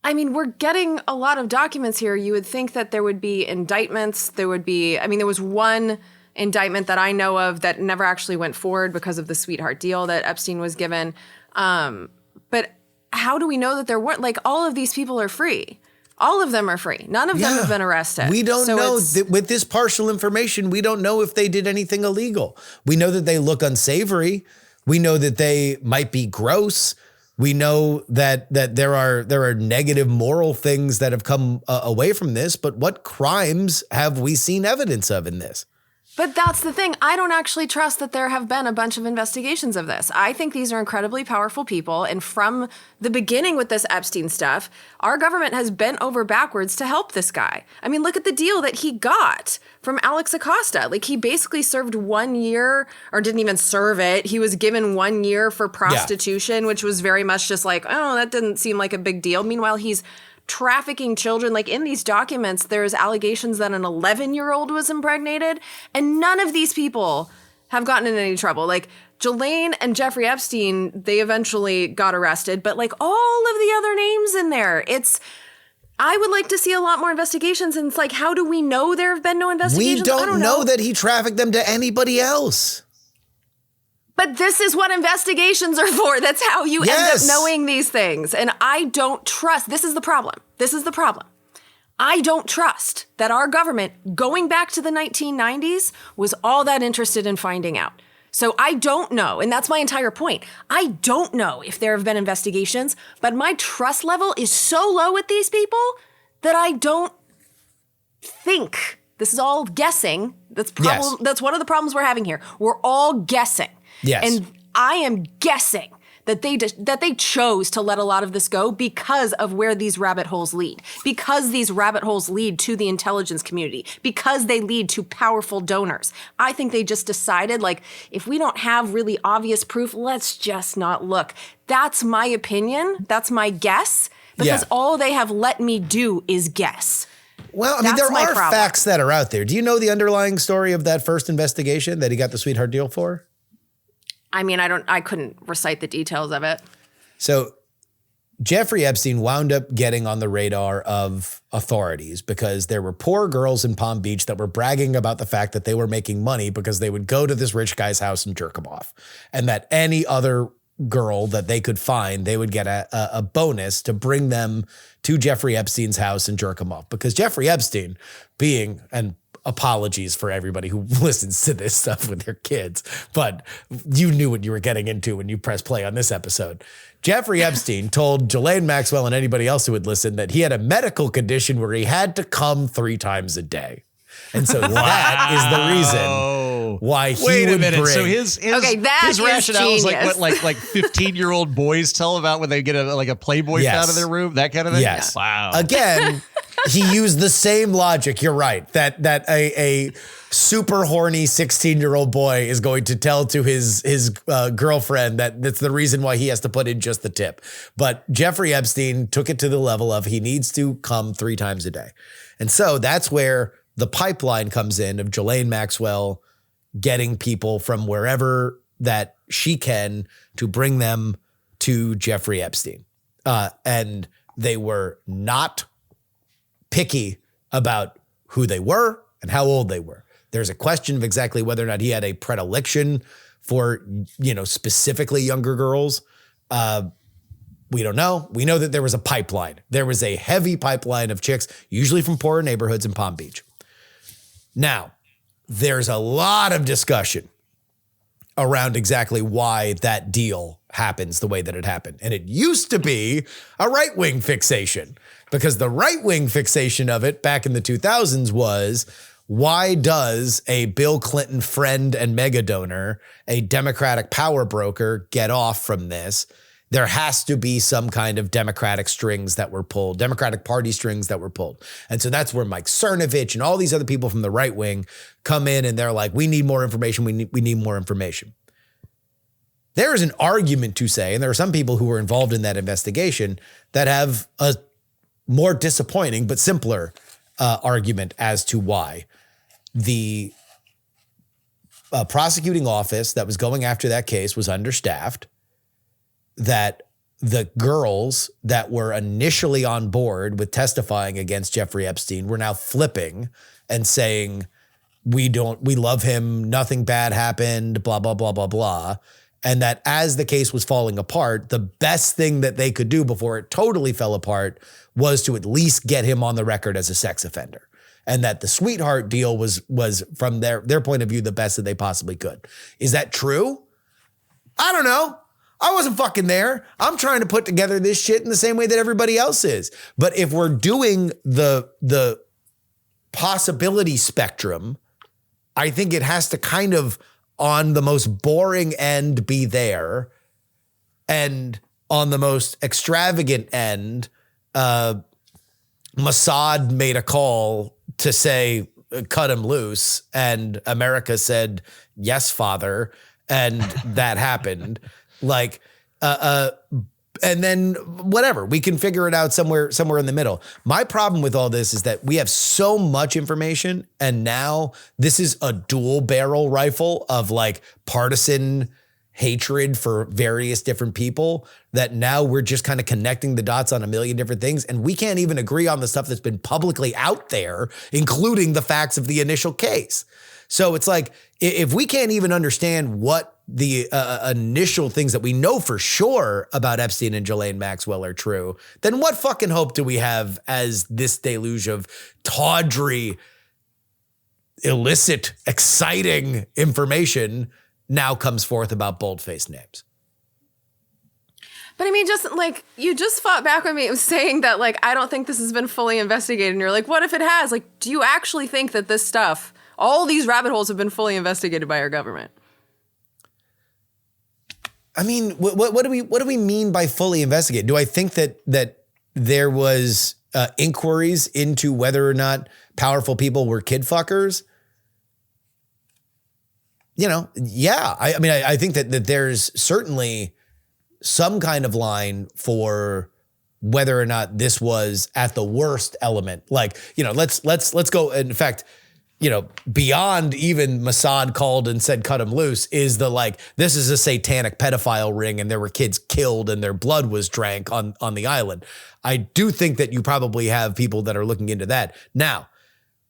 I mean, we're getting a lot of documents here. You would think that there would be indictments. There would be, I mean, there was one indictment that I know of that never actually went forward because of the sweetheart deal that Epstein was given. But how do we know that there weren't, like, all of these people are free? All of them are free. None of them have been arrested. We don't know that with this partial information. We don't know if they did anything illegal. We know that they look unsavory. We know that they might be gross. We know that there are negative moral things that have come away from this. But what crimes have we seen evidence of in this? But that's the thing. I don't actually trust that there have been a bunch of investigations of this. I think these are incredibly powerful people. And from the beginning with this Epstein stuff, our government has bent over backwards to help this guy. I mean, look at the deal that he got from Alex Acosta. Like, he basically served 1 year, or didn't even serve it. He was given 1 year for prostitution, which was very much just like, oh, that didn't seem like a big deal. Meanwhile, he's trafficking children. Like, in these documents, there's allegations that an 11-year-old was impregnated, and none of these people have gotten in any trouble. Like, Ghislaine and Jeffrey Epstein, they eventually got arrested, but like all of the other names in there, I would like to see a lot more investigations. And it's like, how do we know there have been no investigations? We don't know that he trafficked them to anybody else. But this is what investigations are for. That's how you end up knowing these things. And I don't trust. This is the problem. I don't trust that our government, going back to the 1990s, was all that interested in finding out. So I don't know. And that's my entire point. I don't know if there have been investigations, but my trust level is so low with these people that I don't think. This is all guessing. That's one of the problems we're having here. We're all guessing. Yes. And I am guessing that they chose to let a lot of this go because of where these rabbit holes lead. Because these rabbit holes lead to the intelligence community. Because they lead to powerful donors. I think they just decided, like, if we don't have really obvious proof, let's just not look. That's my opinion. That's my guess. Because all they have let me do is guess. Well, I mean, there are facts that are out there. Do you know the underlying story of that first investigation that he got the sweetheart deal for? I mean, I couldn't recite the details of it. So Jeffrey Epstein wound up getting on the radar of authorities because there were poor girls in Palm Beach that were bragging about the fact that they were making money because they would go to this rich guy's house and jerk him off. And that any other girl that they could find, they would get a bonus to bring them to Jeffrey Epstein's house and jerk him off. Because Jeffrey Epstein being, and apologies for everybody who listens to this stuff with their kids, but you knew what you were getting into when you press play on this episode. Jeffrey Epstein told Ghislaine Maxwell and anybody else who would listen that he had a medical condition where he had to come 3 times a day. And so that is the reason why he Wait a would minute. bring. So his rationale is like what like 15-year-old boys tell about when they get a Playboy found in their room, that kind of thing? Yes. Wow. Again, he used the same logic. You're right. That a super horny 16-year-old boy is going to tell to his girlfriend that's the reason why he has to put in just the tip. But Jeffrey Epstein took it to the level of he needs to come 3 times a day. And so that's where the pipeline comes in of Ghislaine Maxwell getting people from wherever that she can to bring them to Jeffrey Epstein. And they were not picky about who they were and how old they were. There's a question of exactly whether or not he had a predilection for, specifically younger girls. We don't know. We know that there was a pipeline. There was a heavy pipeline of chicks, usually from poorer neighborhoods in Palm Beach. Now, there's a lot of discussion around exactly why that deal happens the way that it happened. And it used to be a right-wing fixation, because the right-wing fixation of it back in the 2000s was, why does a Bill Clinton friend and mega donor, a Democratic power broker, get off from this? There has to be some kind of Democratic strings that were pulled, Democratic Party strings that were pulled. And so that's where Mike Cernovich and all these other people from the right wing come in, and they're like, we need more information. We need more information. There is an argument to say, and there are some people who were involved in that investigation that have a more disappointing but simpler argument as to why the prosecuting office that was going after that case was understaffed, that the girls that were initially on board with testifying against Jeffrey Epstein were now flipping and saying, we love him, nothing bad happened, blah, blah, blah, blah, blah. And that as the case was falling apart, the best thing that they could do before it totally fell apart was to at least get him on the record as a sex offender. And that the sweetheart deal was from their point of view, the best that they possibly could. Is that true? I don't know. I wasn't fucking there. I'm trying to put together this shit in the same way that everybody else is. But if we're doing the possibility spectrum, I think it has to kind of, on the most boring end, be there. And on the most extravagant end, Mossad made a call to say, cut him loose. And America said, yes, father. And that happened. Like, and then whatever, we can figure it out somewhere in the middle. My problem with all this is that we have so much information, and now this is a dual barrel rifle of like partisan hatred for various different people, that now we're just kind of connecting the dots on a million different things. And we can't even agree on the stuff that's been publicly out there, including the facts of the initial case. So it's like, if we can't even understand what the initial things that we know for sure about Epstein and Ghislaine Maxwell are true, then what fucking hope do we have as this deluge of tawdry, illicit, exciting information now comes forth about bold-faced names? But I mean, just like, you just fought back with me saying that, like, I don't think this has been fully investigated. And you're like, what if it has? Like, do you actually think that this stuff, all these rabbit holes, have been fully investigated by our government? I mean, what do we mean by fully investigate? Do I think that there was inquiries into whether or not powerful people were kid fuckers? Yeah. I mean, I think that there's certainly some kind of line for whether or not this was at the worst element. Like, let's go. In fact, beyond even Mossad called and said, cut him loose, is the like, this is a satanic pedophile ring and there were kids killed and their blood was drank on the island. I do think that you probably have people that are looking into that. Now,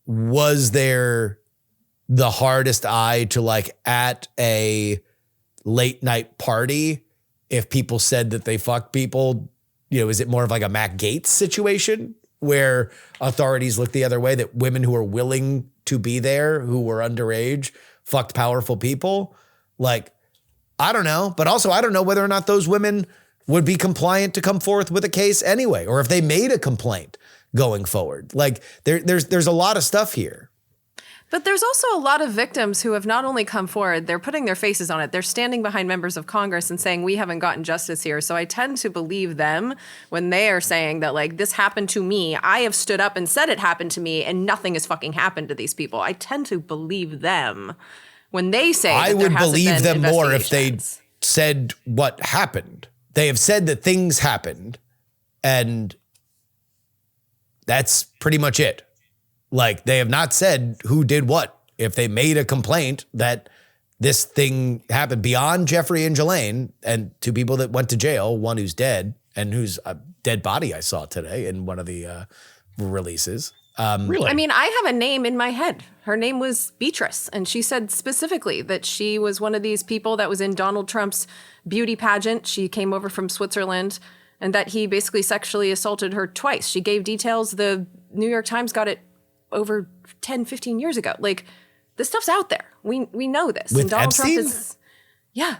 was there the hardest eye to, like, at a late night party, if people said that they fuck people, is it more of like a Matt Gaetz situation where authorities look the other way, that women who are willing to be there, who were underage, fucked powerful people? Like, I don't know. But also, I don't know whether or not those women would be compliant to come forth with a case anyway, or if they made a complaint going forward. Like, there's a lot of stuff here. But there's also a lot of victims who have not only come forward, they're putting their faces on it. They're standing behind members of Congress and saying, we haven't gotten justice here. So I tend to believe them when they are saying that, like, this happened to me. I have stood up and said it happened to me and nothing has fucking happened to these people. I tend to believe them when they say I that there would hasn't believe been them more if they investigations. said what happened. They have said that things happened, and that's pretty much it. Like, they have not said who did what. If they made a complaint that this thing happened beyond Jeffrey and Ghislaine and two people that went to jail, one who's dead and who's a dead body I saw today in one of the releases. Really? I mean, I have a name in my head. Her name was Beatrice, and she said specifically that she was one of these people that was in Donald Trump's beauty pageant. She came over from Switzerland, and that he basically sexually assaulted her twice. She gave details. The New York Times got it over 10, 15 years ago. Like, this stuff's out there. We know this. With and Donald Epstein? Trump is, yeah.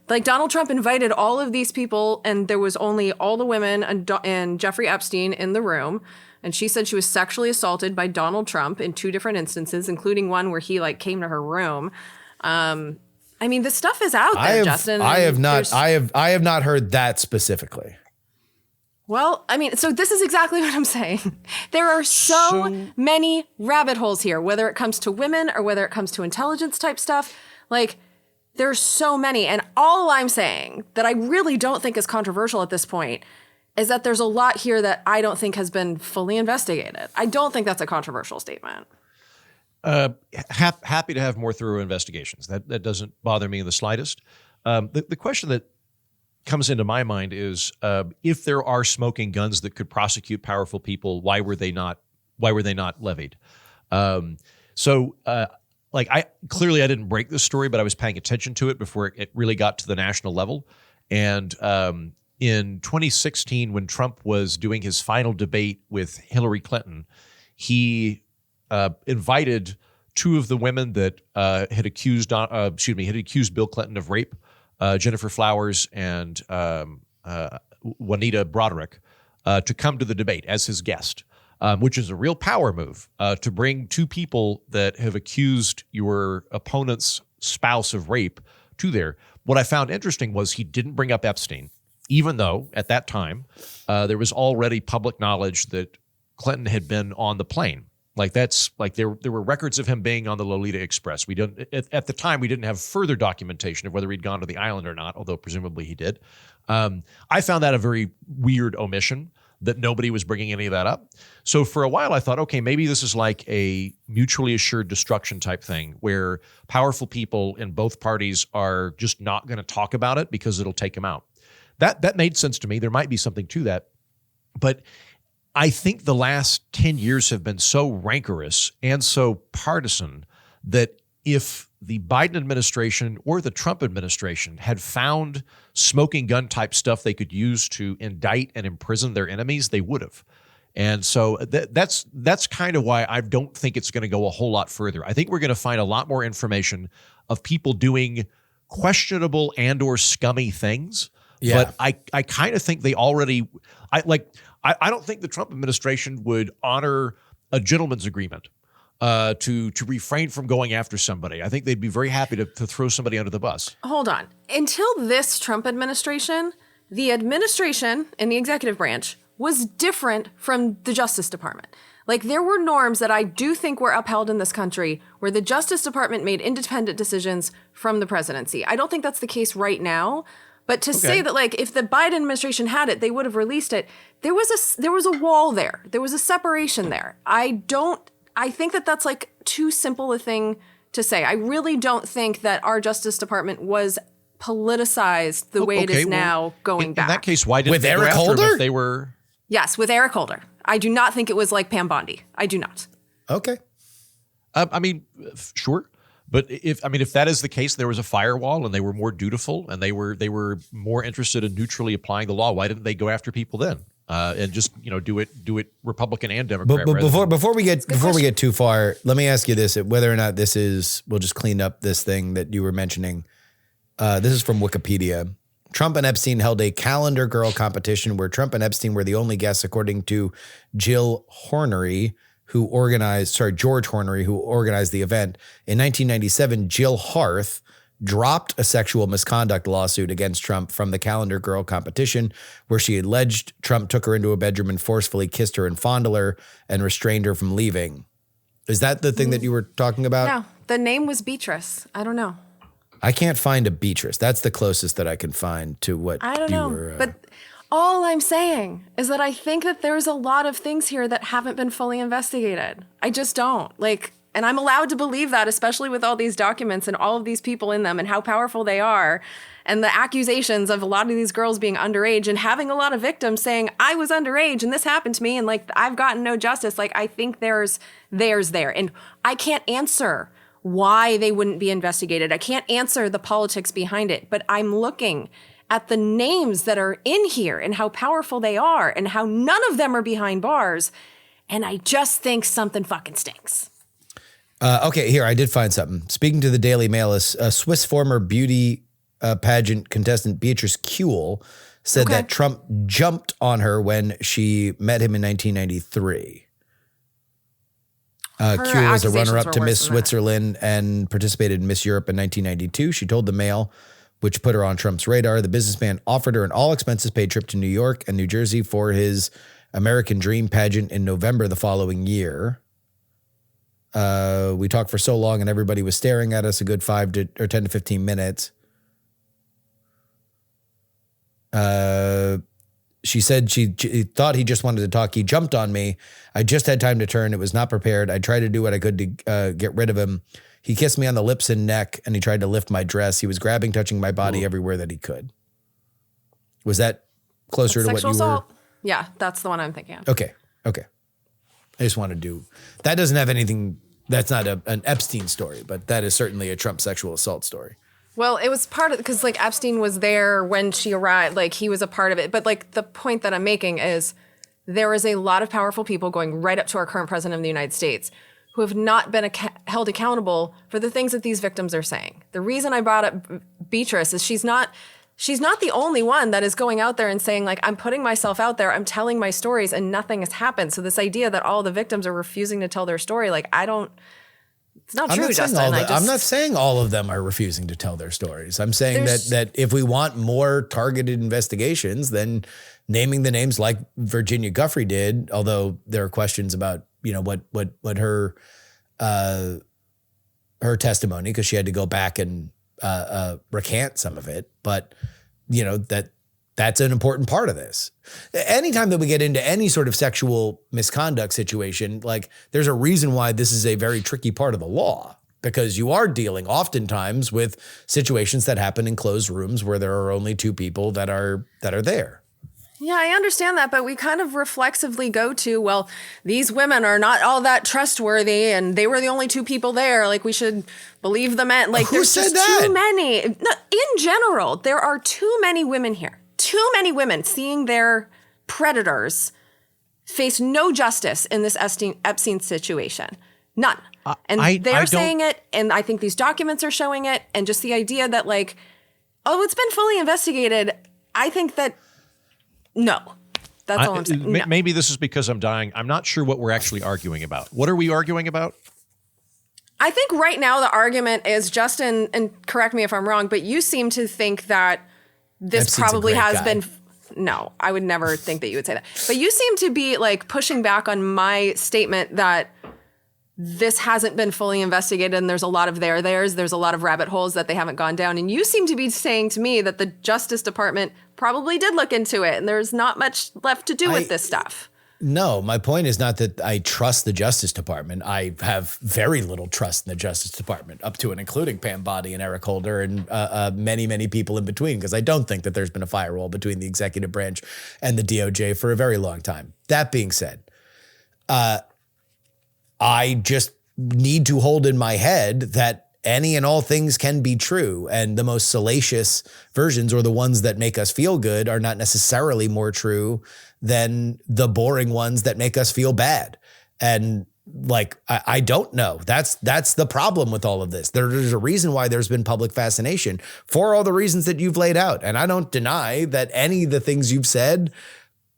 Like, Donald Trump invited all of these people, and there was only all the women and Jeffrey Epstein in the room. And she said she was sexually assaulted by Donald Trump in 2 different instances, including one where he, like, came to her room. I mean, this stuff is out there, Justin. I have not heard that specifically. Well, I mean, so this is exactly what I'm saying. There are so many rabbit holes here, whether it comes to women or whether it comes to intelligence type stuff. Like, there's so many. And all I'm saying that I really don't think is controversial at this point is that there's a lot here that I don't think has been fully investigated. I don't think that's a controversial statement. Happy to have more thorough investigations. That doesn't bother me in the slightest. The question that comes into my mind is, if there are smoking guns that could prosecute powerful people, why were they not levied? Like, I didn't break this story, but I was paying attention to it before it really got to the national level. And in 2016, when Trump was doing his final debate with Hillary Clinton, he invited 2 of the women that had accused Bill Clinton of rape, Jennifer Flowers and Juanita Broderick, to come to the debate as his guest, which is a real power move, to bring 2 people that have accused your opponent's spouse of rape to there. What I found interesting was he didn't bring up Epstein, even though at that time there was already public knowledge that Clinton had been on the plane. Like, that's like there were records of him being on the Lolita Express. We didn't at the time. We didn't have further documentation of whether he'd gone to the island or not, although presumably he did. I found that a very weird omission, that nobody was bringing any of that up. So for a while, I thought, okay, maybe this is like a mutually assured destruction type thing, where powerful people in both parties are just not going to talk about it because it'll take them out. That made sense to me. There might be something to that, but I think the last 10 years have been so rancorous and so partisan that if the Biden administration or the Trump administration had found smoking gun type stuff they could use to indict and imprison their enemies, they would have. And so that's kind of why I don't think it's going to go a whole lot further. I think we're going to find a lot more information of people doing questionable and or scummy things. Yeah. But I kind of think they already I don't think the Trump administration would honor a gentleman's agreement to refrain from going after somebody. I think they'd be very happy to throw somebody under the bus. Hold on. Until this Trump administration, the administration in the executive branch was different from the Justice Department. Like, there were norms that I do think were upheld in this country where the Justice Department made independent decisions from the presidency. I don't think that's the case right now. But to say that, like, if the Biden administration had it, they would have released it. There was a wall there. There was a separation there. I think that that's, like, too simple a thing to say. I really don't think that our Justice Department was politicized the way it is now going back. In that case, why didn't with they Eric go after Holder? him if they were? Yes, with Eric Holder. I do not think it was like Pam Bondi. I do not. Okay. I mean, sure. But if that is the case, there was a firewall and they were more dutiful and they were more interested in neutrally applying the law. Why didn't they go after people then? And just, do it Republican and Democrat. But before we get too far, let me ask you this: whether or not this is, we'll just clean up this thing that you were mentioning. This is from Wikipedia. Trump and Epstein held a calendar girl competition where Trump and Epstein were the only guests, according to Jill Hornery, George Hornery, who organized the event. In 1997, Jill Harth dropped a sexual misconduct lawsuit against Trump from the Calendar Girl competition, where she alleged Trump took her into a bedroom and forcefully kissed her and fondled her and restrained her from leaving. Is that the thing that you were talking about? No, the name was Beatrice. I don't know. I can't find a Beatrice. That's the closest that I can find to what I don't know. But all I'm saying is that I think that there's a lot of things here that haven't been fully investigated. I just don't. And I'm allowed to believe that, especially with all these documents and all of these people in them and how powerful they are. And the accusations of a lot of these girls being underage and having a lot of victims saying, I was underage and this happened to me and I've gotten no justice. I think there's there. And I can't answer why they wouldn't be investigated. I can't answer the politics behind it, but I'm looking at the names that are in here and how powerful they are and how none of them are behind bars. And I just think something fucking stinks. Okay, here, I did find something. Speaking to the Daily Mail, a Swiss former beauty pageant contestant Beatrice Kuehl said that Trump jumped on her when she met him in 1993. Kuehl was a runner-up to Miss Switzerland and participated in Miss Europe in 1992. She told the Mail, which put her on Trump's radar, the businessman offered her an all-expenses-paid trip to New York and New Jersey for his American Dream pageant in November the following year. We talked for so long and everybody was staring at us a good 10 to 15 minutes. She said she thought he just wanted to talk. He jumped on me. I just had time to turn. It was not prepared. I tried to do what I could to get rid of him. He kissed me on the lips and neck and he tried to lift my dress. He was grabbing, touching my body everywhere that he could. Was that closer to what you assault? were? Yeah, that's the one I'm thinking of. Okay. I just want to do, that doesn't have anything, that's not an Epstein story, but that is certainly a Trump sexual assault story. Well, it was part of, because Epstein was there when she arrived, he was a part of it. But the point that I'm making is there is a lot of powerful people going right up to our current president of the United States who have not been held accountable for the things that these victims are saying. The reason I brought up Beatrice is she's not the only one that is going out there and saying, I'm putting myself out there, I'm telling my stories, and nothing has happened. So this idea that all the victims are refusing to tell their story, it's not true, Justin. I'm not saying all of them are refusing to tell their stories. I'm saying that if we want more targeted investigations, then naming the names like Virginia Giuffre did, although there are questions about, what her testimony, because she had to go back and recant some of it, but that's an important part of this. Anytime that we get into any sort of sexual misconduct situation, there's a reason why this is a very tricky part of the law, because you are dealing oftentimes with situations that happen in closed rooms where there are only two people that are there. Yeah, I understand that, but we kind of reflexively go to, well, these women are not all that trustworthy and they were the only two people there. We should believe the men. Who there's said just that? too many. No, in general, there are too many women here. Too many women seeing their predators face no justice in this Epstein situation. None. And they're saying it, and I think these documents are showing it, and just the idea that it's been fully investigated, I think that no. That's all I'm saying. No. Maybe this is because I'm dying. I'm not sure what we're actually arguing about. What are we arguing about? I think right now the argument is, Justin, and correct me if I'm wrong, but you seem to think that this Epstein's probably has guy. been. No, I would never think that you would say that. But you seem to be pushing back on my statement that this hasn't been fully investigated and there's a lot of there's a lot of rabbit holes that they haven't gone down. And you seem to be saying to me that the Justice Department probably did look into it and there's not much left to do with this stuff. No, my point is not that I trust the Justice Department. I have very little trust in the Justice Department, up to and including Pam Bondi and Eric Holder and many, many people in between, because I don't think that there's been a firewall between the executive branch and the DOJ for a very long time. That being said, I just need to hold in my head that any and all things can be true, and the most salacious versions, or the ones that make us feel good, are not necessarily more true than the boring ones that make us feel bad. And I don't know. That's the problem with all of this. There's a reason why there's been public fascination for all the reasons that you've laid out. And I don't deny that any of the things you've said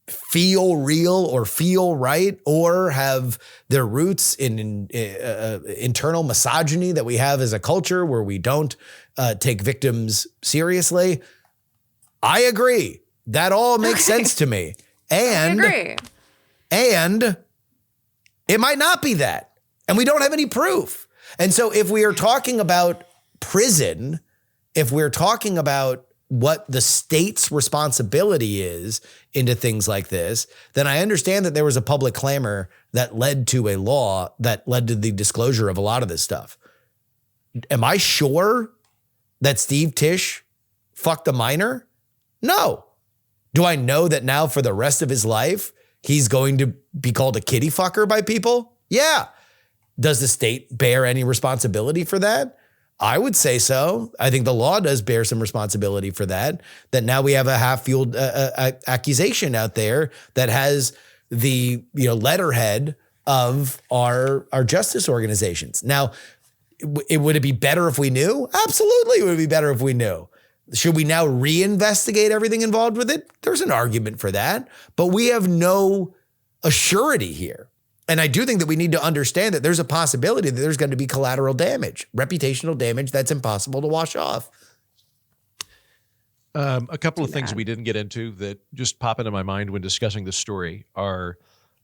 feel real or feel right or have their roots in internal misogyny that we have as a culture where we don't take victims seriously. I agree. That all makes sense to me. And, I agree. And it might not be that. And we don't have any proof. And so if we are talking about prison, if we're talking about what the state's responsibility is into things like this, then I understand that there was a public clamor that led to a law that led to the disclosure of a lot of this stuff. Am I sure that Steve Tisch fucked a minor? No. Do I know that now for the rest of his life, he's going to be called a kitty fucker by people? Yeah. Does the state bear any responsibility for that? I would say so. I think the law does bear some responsibility for that, that now we have a half-fueled accusation out there that has the letterhead of our justice organizations. Now, would it be better if we knew? Absolutely, it would be better if we knew. Should we now reinvestigate everything involved with it? There's an argument for that, but we have no assurity here. And I do think that we need to understand that there's a possibility that there's going to be collateral damage, reputational damage that's impossible to wash off. A couple of things we didn't get into that just pop into my mind when discussing this story are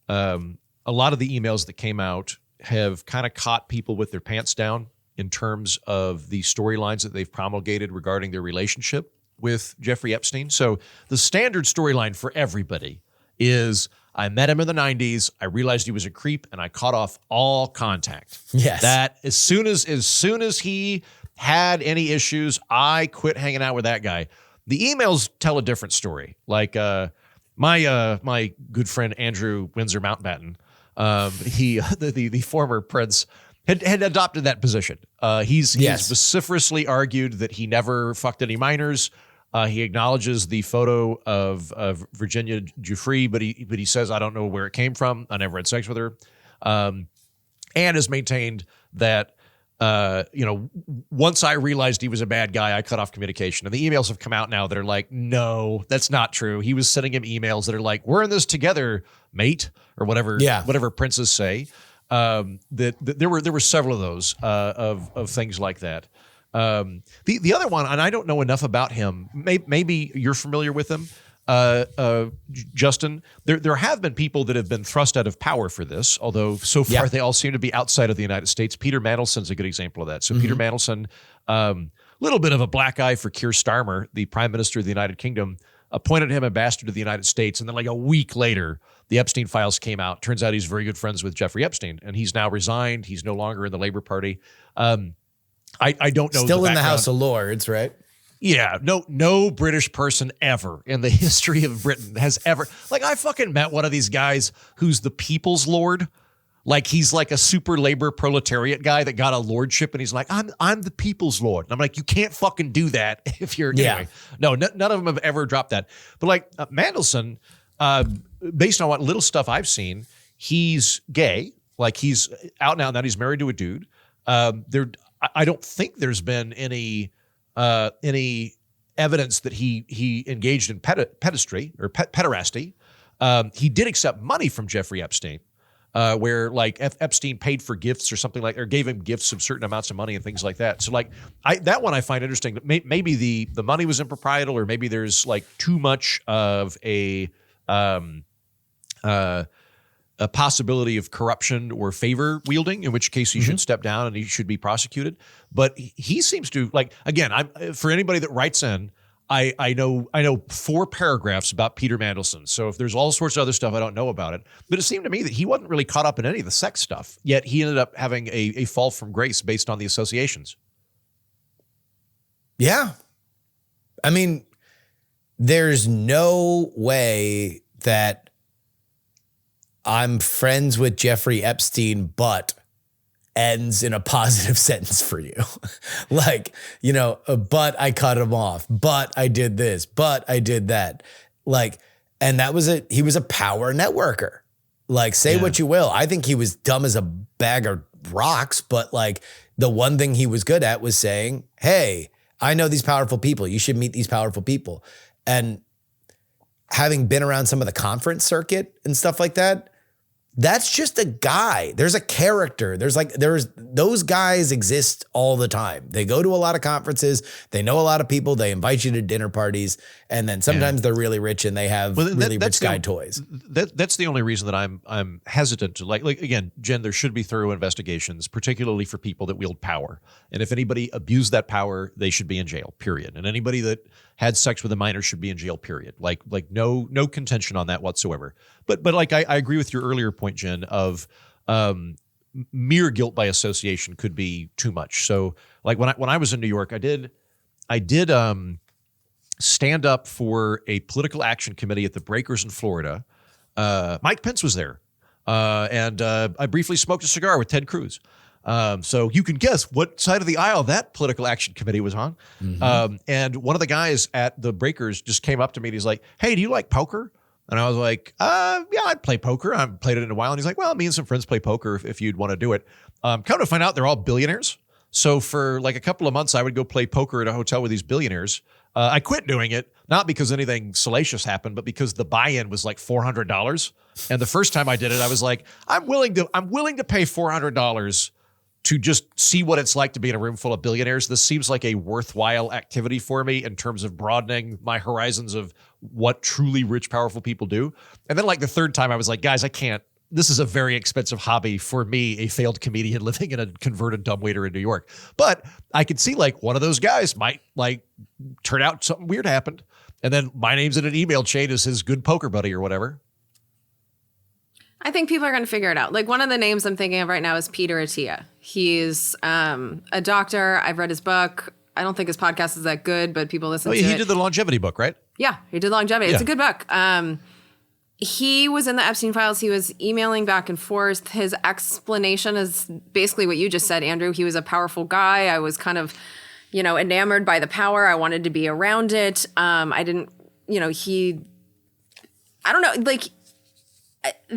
a lot of the emails that came out have kind of caught people with their pants down in terms of the storylines that they've promulgated regarding their relationship with Jeffrey Epstein. So the standard storyline for everybody is, I met him in the 90s. I realized he was a creep, and I cut off all contact. Yes. That as soon as he had any issues, I quit hanging out with that guy. The emails tell a different story. Like my good friend Andrew Windsor Mountbatten, the former prince, had adopted that position. He's vociferously argued that he never fucked any minors. He acknowledges the photo of Virginia Giuffre, but he says, I don't know where it came from. I never had sex with her. And has maintained that, once I realized he was a bad guy, I cut off communication. And the emails have come out now that are like, no, that's not true. He was sending him emails that are like, we're in this together, mate, or whatever princes say. That there were several of those of things like that. The other one, and I don't know enough about him. Maybe you're familiar with him, Justin. There have been people that have been thrust out of power for this, although so far they all seem to be outside of the United States. Peter Mandelson's a good example of that. So Peter Mandelson, little bit of a black eye for Keir Starmer, the Prime Minister of the United Kingdom, appointed him ambassador to the United States, and then like a week later, the Epstein files came out. Turns out he's very good friends with Jeffrey Epstein, and he's now resigned. He's no longer in the Labor Party. I don't know. Still in the House of Lords, right? Yeah, no British person ever in the history of Britain has ever, like, I fucking met one of these guys who's the people's lord. Like, he's like a super labor proletariat guy that got a lordship, and he's like, I'm the people's lord. And I'm like, you can't fucking do that if you're, anyway. No, none of them have ever dropped that. But like Mandelson, based on what little stuff I've seen, he's gay. Like, he's out now, he's married to a dude. I don't think there's been any evidence that he engaged in pederasty. He did accept money from Jeffrey Epstein, where like Epstein paid for gifts or something like, or gave him gifts of certain amounts of money and things like that. So like that one I find interesting. Maybe the money was improprial, or maybe there's like too much of a possibility of corruption or favor wielding, in which case he should step down and he should be prosecuted. But he seems to, like, again, for anybody that writes in, I know 4 paragraphs about Peter Mandelson. So if there's all sorts of other stuff, I don't know about it. But it seemed to me that he wasn't really caught up in any of the sex stuff, yet he ended up having a fall from grace based on the associations. Yeah. I mean, there's no way that I'm friends with Jeffrey Epstein, but ends in a positive sentence for you. Like, but I cut him off, but I did this, but I did that. Like, and he was a power networker. Like, say what you will. I think he was dumb as a bag of rocks, but like the one thing he was good at was saying, hey, I know these powerful people. You should meet these powerful people. And having been around some of the conference circuit and stuff like that, that's just a guy. There's a character. There's those guys exist all the time. They go to a lot of conferences. They know a lot of people. They invite you to dinner parties. And then sometimes they're really rich and they have really rich guy toys. That's the only reason that I'm hesitant to like again, Jen, there should be thorough investigations, particularly for people that wield power. And if anybody abused that power, they should be in jail, period. And anybody that had sex with a minor should be in jail, period. Like no contention on that whatsoever. But like I agree with your earlier point, Jen, of mere guilt by association could be too much. So like when I was in New York, I did stand up for a political action committee at the Breakers in Florida. Mike Pence was there. And I briefly smoked a cigar with Ted Cruz. So you can guess what side of the aisle that political action committee was on. Mm-hmm. And one of the guys at the Breakers just came up to me and he's like, "Hey, do you like poker?" And I was like, yeah, I'd play poker. I haven't played it in a while. And he's like, "Well, me and some friends play poker if you'd want to do it." Come to find out they're all billionaires. So for like a couple of months, I would go play poker at a hotel with these billionaires. I quit doing it, not because anything salacious happened, but because the buy-in was like $400. And the first time I did it, I was like, I'm willing to pay $400 to just see what it's like to be in a room full of billionaires. This seems like a worthwhile activity for me in terms of broadening my horizons of what truly rich, powerful people do. And then like the third time I was like, guys, I can't. This is a very expensive hobby for me, a failed comedian living in a converted dumbwaiter in New York. But I could see like one of those guys might like turn out something weird happened. And then my name's in an email chain as his good poker buddy or whatever. I think people are going to figure it out. Like one of the names I'm thinking of right now is Peter Attia. He's a doctor. I've read his book. I don't think his podcast is that good, but people listen to it. He did the longevity book, right? Yeah, he did longevity. Yeah. It's a good book. He was in the Epstein files. He was emailing back and forth. His explanation is basically what you just said, Andrew. He was a powerful guy. I was kind of, enamored by the power. I wanted to be around it. I didn't, I don't know, like,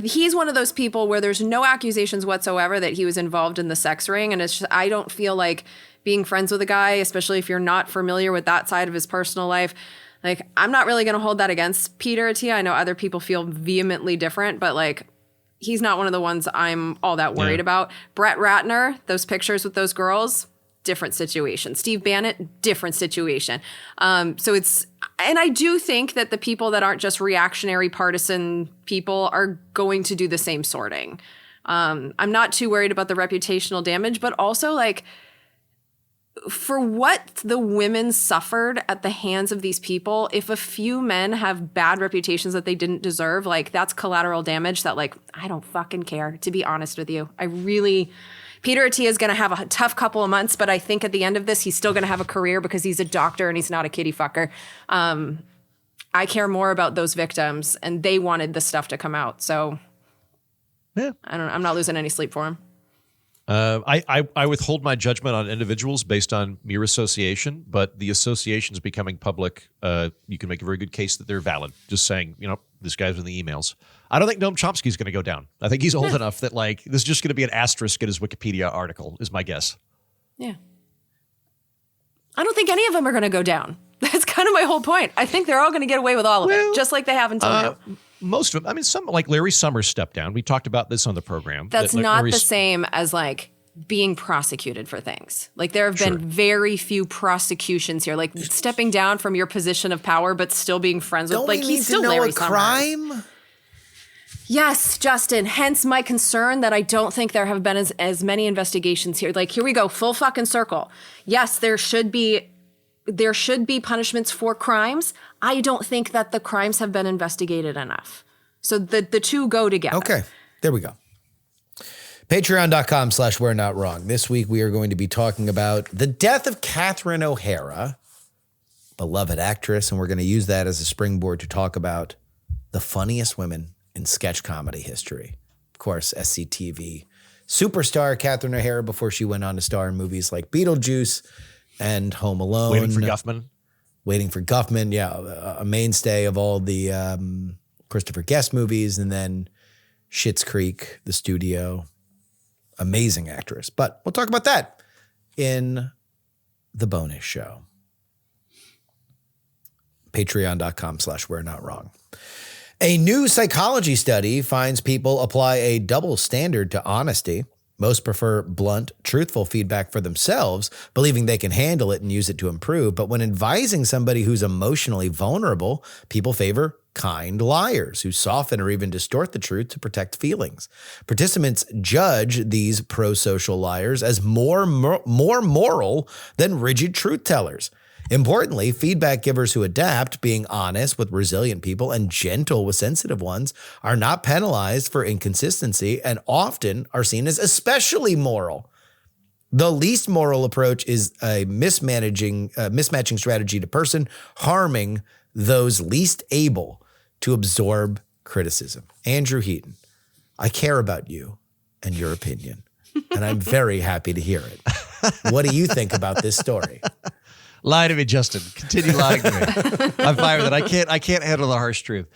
he's one of those people where there's no accusations whatsoever that he was involved in the sex ring. And it's just, I don't feel like being friends with a guy, especially if you're not familiar with that side of his personal life. Like, I'm not really going to hold that against Peter Attia. I know other people feel vehemently different, but like, he's not one of the ones I'm all that worried about. Brett Ratner, those pictures with those girls, different situation. Steve Bannon, different situation. So it's, and I do think that the people that aren't just reactionary partisan people are going to do the same sorting. I'm not too worried about the reputational damage, but also like for what the women suffered at the hands of these people, if a few men have bad reputations that they didn't deserve, like that's collateral damage that like, I don't fucking care, to be honest with you. Peter Attia is going to have a tough couple of months, but I think at the end of this, he's still going to have a career because he's a doctor and he's not a kitty fucker. I care more about those victims, and they wanted the stuff to come out. So yeah, I'm not losing any sleep for him. I withhold my judgment on individuals based on mere association, but the associations becoming public, you can make a very good case that they're valid. Just saying, this guy's in the emails. I don't think Noam Chomsky's going to go down. I think he's old enough that like this is just going to be an asterisk in his Wikipedia article, is my guess. Yeah. I don't think any of them are going to go down. That's kind of my whole point. I think they're all going to get away with all of it, just like they have until now. Most of them. I mean, some like Larry Summers stepped down. We talked about this on the program. That's not the same as like being prosecuted for things. Like there have been very few prosecutions here. Like stepping down from your position of power, but still being friends with. Like he's still Larry Summers. Crime. Yes, Justin. Hence my concern that I don't think there have been as many investigations here. Like here we go, full fucking circle. Yes, there should be punishments for crimes. I don't think that the crimes have been investigated enough. So the two go together. Okay, there we go. Patreon.com/We're Not Wrong. This week we are going to be talking about the death of Catherine O'Hara, beloved actress, and we're going to use that as a springboard to talk about the funniest women in sketch comedy history. Of course, SCTV superstar Catherine O'Hara before she went on to star in movies like Beetlejuice and Home Alone. Waiting for Guffman, yeah, a mainstay of all the Christopher Guest movies, and then Schitt's Creek, The Studio. Amazing actress. But we'll talk about that in the bonus show. Patreon.com/we're-not-wrong. A new psychology study finds people apply a double standard to honesty. Most prefer blunt, truthful feedback for themselves, believing they can handle it and use it to improve. But when advising somebody who's emotionally vulnerable, people favor kind liars who soften or even distort the truth to protect feelings. Participants judge these pro-social liars as more moral than rigid truth tellers. Importantly, feedback givers who adapt, being honest with resilient people and gentle with sensitive ones, are not penalized for inconsistency and often are seen as especially moral. The least moral approach is a mismatching strategy to person, harming those least able to absorb criticism. Andrew Heaton, I care about you and your opinion, and I'm very happy to hear it. What do you think about this story? Lie to me, Justin. Continue lying to me. I'm fine with it. I can't handle the harsh truth.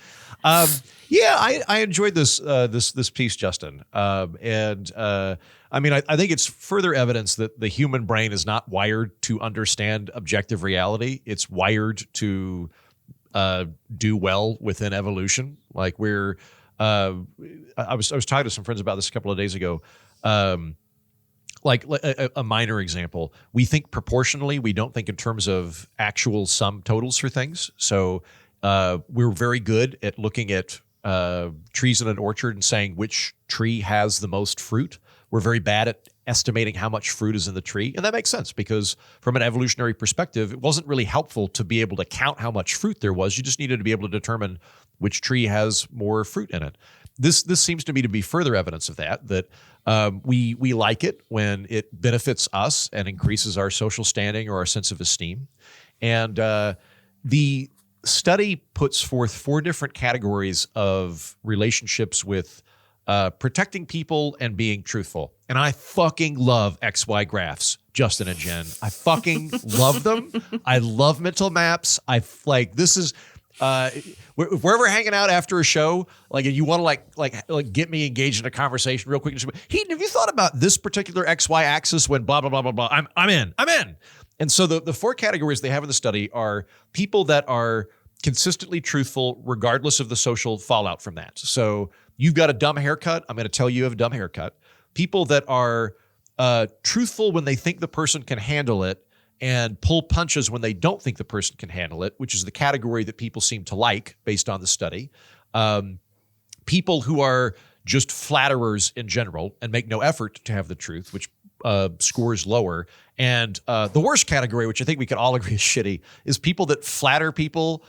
I enjoyed this piece, Justin. I think it's further evidence that the human brain is not wired to understand objective reality. It's wired to do well within evolution. Like I was talking to some friends about this a couple of days ago. Like a minor example, we think proportionally. We don't think in terms of actual sum totals for things. So we're very good at looking at trees in an orchard and saying which tree has the most fruit. We're very bad at estimating how much fruit is in the tree. And that makes sense because from an evolutionary perspective, it wasn't really helpful to be able to count how much fruit there was. You just needed to be able to determine which tree has more fruit in it. This seems to me to be further evidence of that we like it when it benefits us and increases our social standing or our sense of esteem. And the study puts forth 4 different categories of relationships with protecting people and being truthful. And I fucking love XY graphs, Justin and Jen. I fucking love them. I love mental maps. This is... if we're ever hanging out after a show, like, and you want to like get me engaged in a conversation real quick, Heaton, have you thought about this particular XY axis when blah, blah, blah, blah, blah? I'm in. And so the 4 categories they have in the study are people that are consistently truthful, regardless of the social fallout from that. So you've got a dumb haircut. I'm going to tell you have a dumb haircut. People that are truthful when they think the person can handle it, and pull punches when they don't think the person can handle it, which is the category that people seem to like based on the study. People who are just flatterers in general and make no effort to have the truth, which scores lower. And the worst category, which I think we can all agree is shitty, is people that flatter people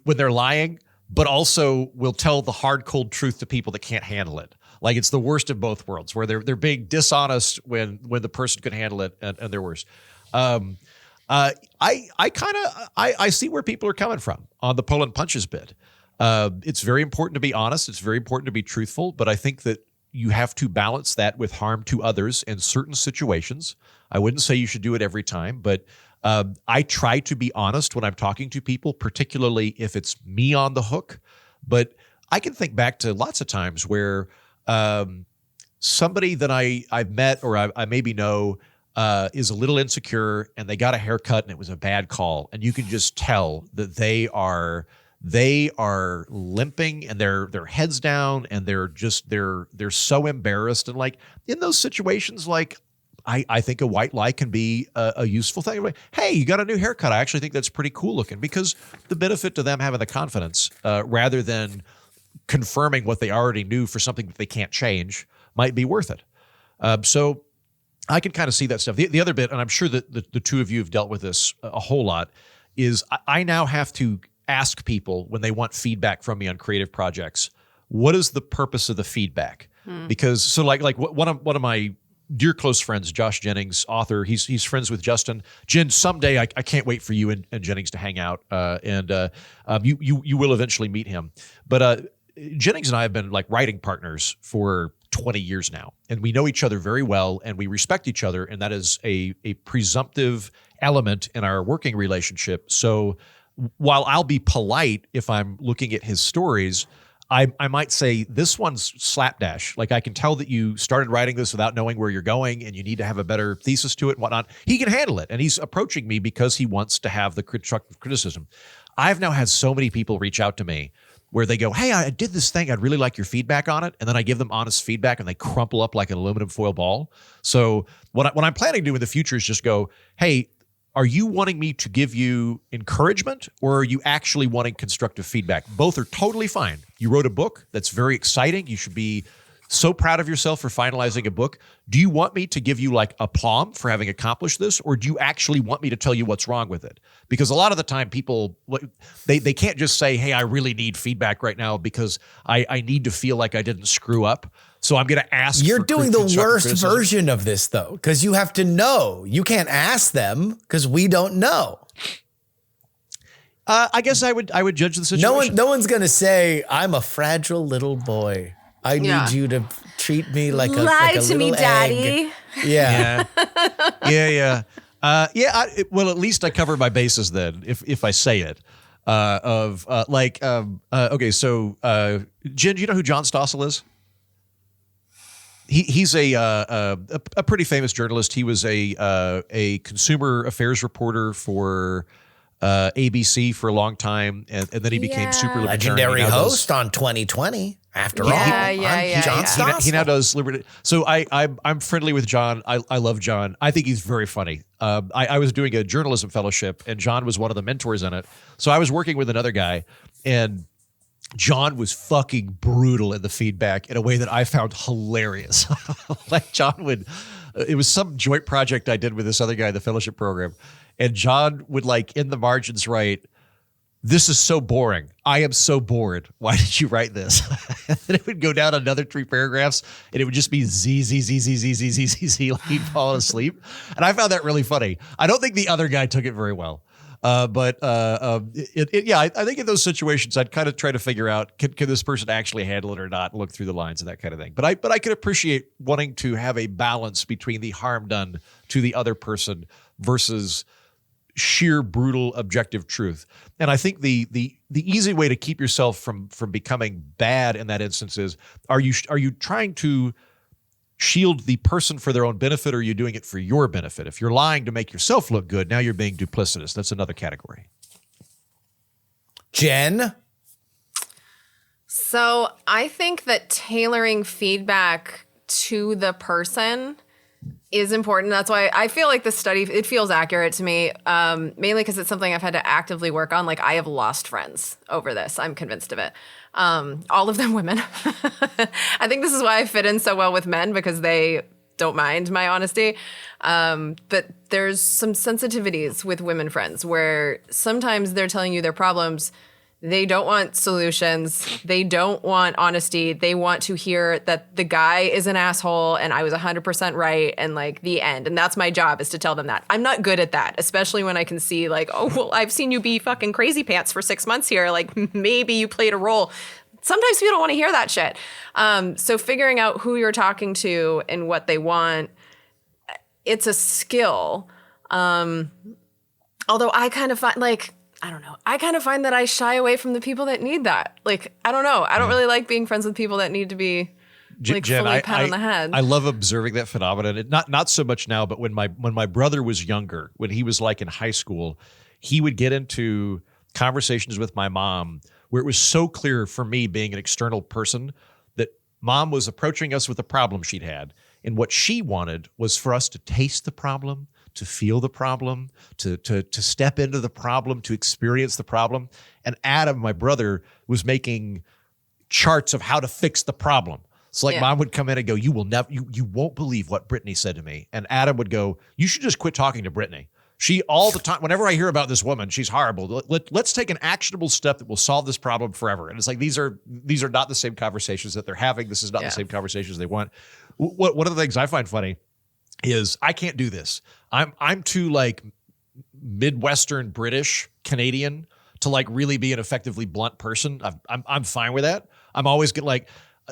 when they're lying, but also will tell the hard, cold truth to people that can't handle it. Like it's the worst of both worlds, where they're being dishonest when the person can handle it and they're worse. I see where people are coming from on the pulling punches bit. It's very important to be honest. It's very important to be truthful, but I think that you have to balance that with harm to others in certain situations. I wouldn't say you should do it every time, but I try to be honest when I'm talking to people, particularly if it's me on the hook. But I can think back to lots of times where somebody that I've met or I maybe know is a little insecure and they got a haircut and it was a bad call. And you can just tell that they are limping and their heads down and they're so embarrassed. And like in those situations, like I think a white lie can be a useful thing. Like, hey, you got a new haircut. I actually think that's pretty cool looking, because the benefit to them having the confidence rather than confirming what they already knew for something that they can't change might be worth it. So I can kind of see that stuff. The other bit, and I'm sure that the two of you have dealt with this a whole lot, is I now have to ask people when they want feedback from me on creative projects, what is the purpose of the feedback? Because so like one of my dear close friends, Josh Jennings, author, he's friends with Justin. Jen, someday I can't wait for you and Jennings to hang out, and you will eventually meet him. But Jennings and I have been like writing partners for 20 years now, and we know each other very well, and we respect each other, and that is a presumptive element in our working relationship. So while I'll be polite if I'm looking at his stories, I might say this one's slapdash. Like I can tell that you started writing this without knowing where you're going and you need to have a better thesis to it and whatnot. He can handle it. And he's approaching me because he wants to have the constructive criticism. I've now had so many people reach out to me where they go, hey, I did this thing. I'd really like your feedback on it. And then I give them honest feedback and they crumple up like an aluminum foil ball. So what I'm planning to do in the future is just go, hey, are you wanting me to give you encouragement or are you actually wanting constructive feedback? Both are totally fine. You wrote a book that's very exciting. You should be so proud of yourself for finalizing a book. Do you want me to give you like aplomb for having accomplished this? Or do you actually want me to tell you what's wrong with it? Because a lot of the time people, they can't just say, hey, I really need feedback right now because I need to feel like I didn't screw up. So I'm going to ask. You're doing the worst criticism. version of this though, because you have to know. You can't ask them because we don't know. I guess I would judge the situation. No one's going to say, I'm a fragile little boy. I need you to treat me like a lie like a to me, little daddy. egg. Yeah. Well, at least I cover my bases then, if I say it. Okay, so Jen, do you know who John Stossel is? He's a pretty famous journalist. He was a consumer affairs reporter for ABC for a long time, and then he became super libertarian. Legendary host on 2020. After all, I'm John Stossel. He now does liberty. So I'm friendly with John. I love John. I think he's very funny. I was doing a journalism fellowship, and John was one of the mentors in it. So I was working with another guy, and John was fucking brutal in the feedback in a way that I found hilarious. Like John would, it was some joint project I did with this other guy in the fellowship program, and John would like in the margins write, "This is so boring. I am so bored. Why did you write this?" And then it would go down another 3 paragraphs, and it would just be Z, like he'd fallen asleep. And I found that really funny. I don't think the other guy took it very well. I think in those situations, I'd kind of try to figure out, can this person actually handle it or not, and look through the lines and that kind of thing. But I could appreciate wanting to have a balance between the harm done to the other person versus sheer brutal objective truth. And I think the easy way to keep yourself from becoming bad in that instance is, are you trying to shield the person for their own benefit, or are you doing it for your benefit? If you're lying to make yourself look good, now you're being duplicitous. That's another category. Jen? So I think that tailoring feedback to the person is important. That's why I feel like this study, it feels accurate to me, mainly because it's something I've had to actively work on. Like I have lost friends over this. I'm convinced of it. All of them women. I think this is why I fit in so well with men, because they don't mind my honesty. But there's some sensitivities with women friends where sometimes they're telling you their problems. They don't want solutions. They don't want honesty. They want to hear that the guy is an asshole and I was 100% right and like the end. And that's my job, is to tell them that. I'm not good at that, especially when I can see like, oh, well, I've seen you be fucking crazy pants for 6 months here. Like maybe you played a role. Sometimes people don't want to hear that shit. So figuring out who you're talking to and what they want, it's a skill. Although I kind of find I don't know. I kind of find that I shy away from the people that need that. Like, I don't know. I don't really like being friends with people that need to be like Jen, fully pat on the head. I love observing that phenomenon. Not so much now, but when my brother was younger, when he was like in high school, he would get into conversations with my mom where it was so clear for me, being an external person, that mom was approaching us with a problem she'd had. And what she wanted was for us to taste the problem, to feel the problem, to step into the problem, to experience the problem. And Adam, my brother, was making charts of how to fix the problem. So like mom would come in and go, you won't believe what Brittany said to me. And Adam would go, you should just quit talking to Brittany. She all the time, whenever I hear about this woman, she's horrible. Let's take an actionable step that will solve this problem forever. And it's like, these are not the same conversations that they're having. This is not the same conversations they want. One of the things I find funny is I can't do this. I'm too like Midwestern British Canadian to like really be an effectively blunt person. I'm fine with that. I'm always get like,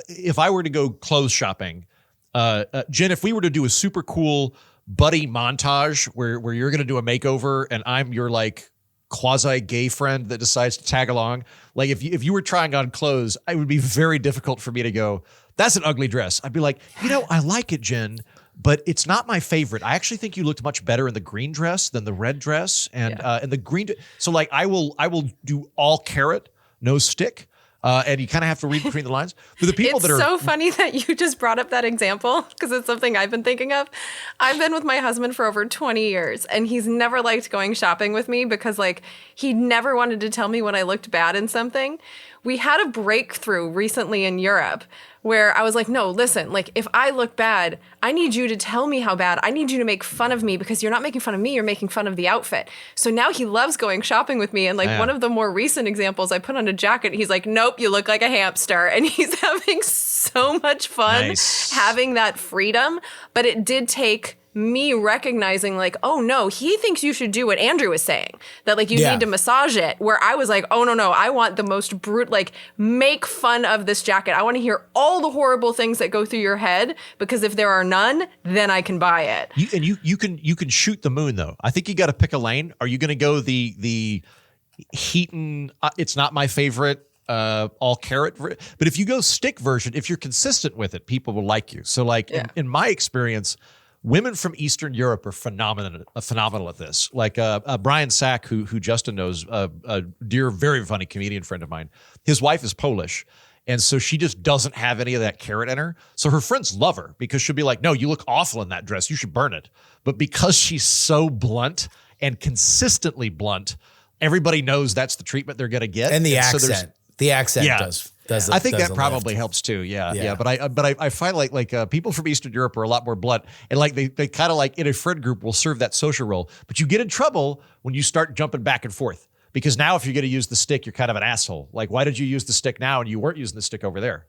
if I were to go clothes shopping, Jen, if we were to do a super cool buddy montage where you're going to do a makeover and I'm your like quasi-gay friend that decides to tag along. Like if you were trying on clothes, it would be very difficult for me to go, that's an ugly dress. I'd be like, I like it, Jen, but it's not my favorite. I actually think you looked much better in the green dress than the red dress. And the green. So like I will do all carrot, no stick. And you kind of have to read between the lines. For the people it's so funny that you just brought up that example because it's something I've been thinking of. I've been with my husband for over 20 years and he's never liked going shopping with me because like he never wanted to tell me when I looked bad in something. We had a breakthrough recently in Europe where I was like, no, listen, like if I look bad, I need you to tell me how bad. I need you to make fun of me because you're not making fun of me, you're making fun of the outfit. So now he loves going shopping with me. And like one of the more recent examples, I put on a jacket. He's like, nope, you look like a hamster. And he's having so much fun having that freedom. But it did take me recognizing like, oh no, he thinks you should do what Andrew was saying, that like you need to massage it, where I was like, oh no, I want the most brute, like make fun of this jacket. I want to hear all the horrible things that go through your head because if there are none, then I can buy it. You can shoot the moon though. I think you got to pick a lane. Are you going to go the Heaton, it's not my favorite, all carrot, but if you go stick version, if you're consistent with it, people will like you. So like in my experience, women from Eastern Europe are phenomenal at this. Like Brian Sack, who Justin knows, a dear, very funny comedian friend of mine. His wife is Polish, and so she just doesn't have any of that carrot in her. So her friends love her because she'll be like, no, you look awful in that dress. You should burn it. But because she's so blunt and consistently blunt, everybody knows that's the treatment they're going to get. And the accent. The accent does. I think that probably helps too. Yeah. But I find like people from Eastern Europe are a lot more blunt, and like they kind of like in a friend group will serve that social role. But you get in trouble when you start jumping back and forth because now if you're going to use the stick, you're kind of an asshole. Like why did you use the stick now and you weren't using the stick over there?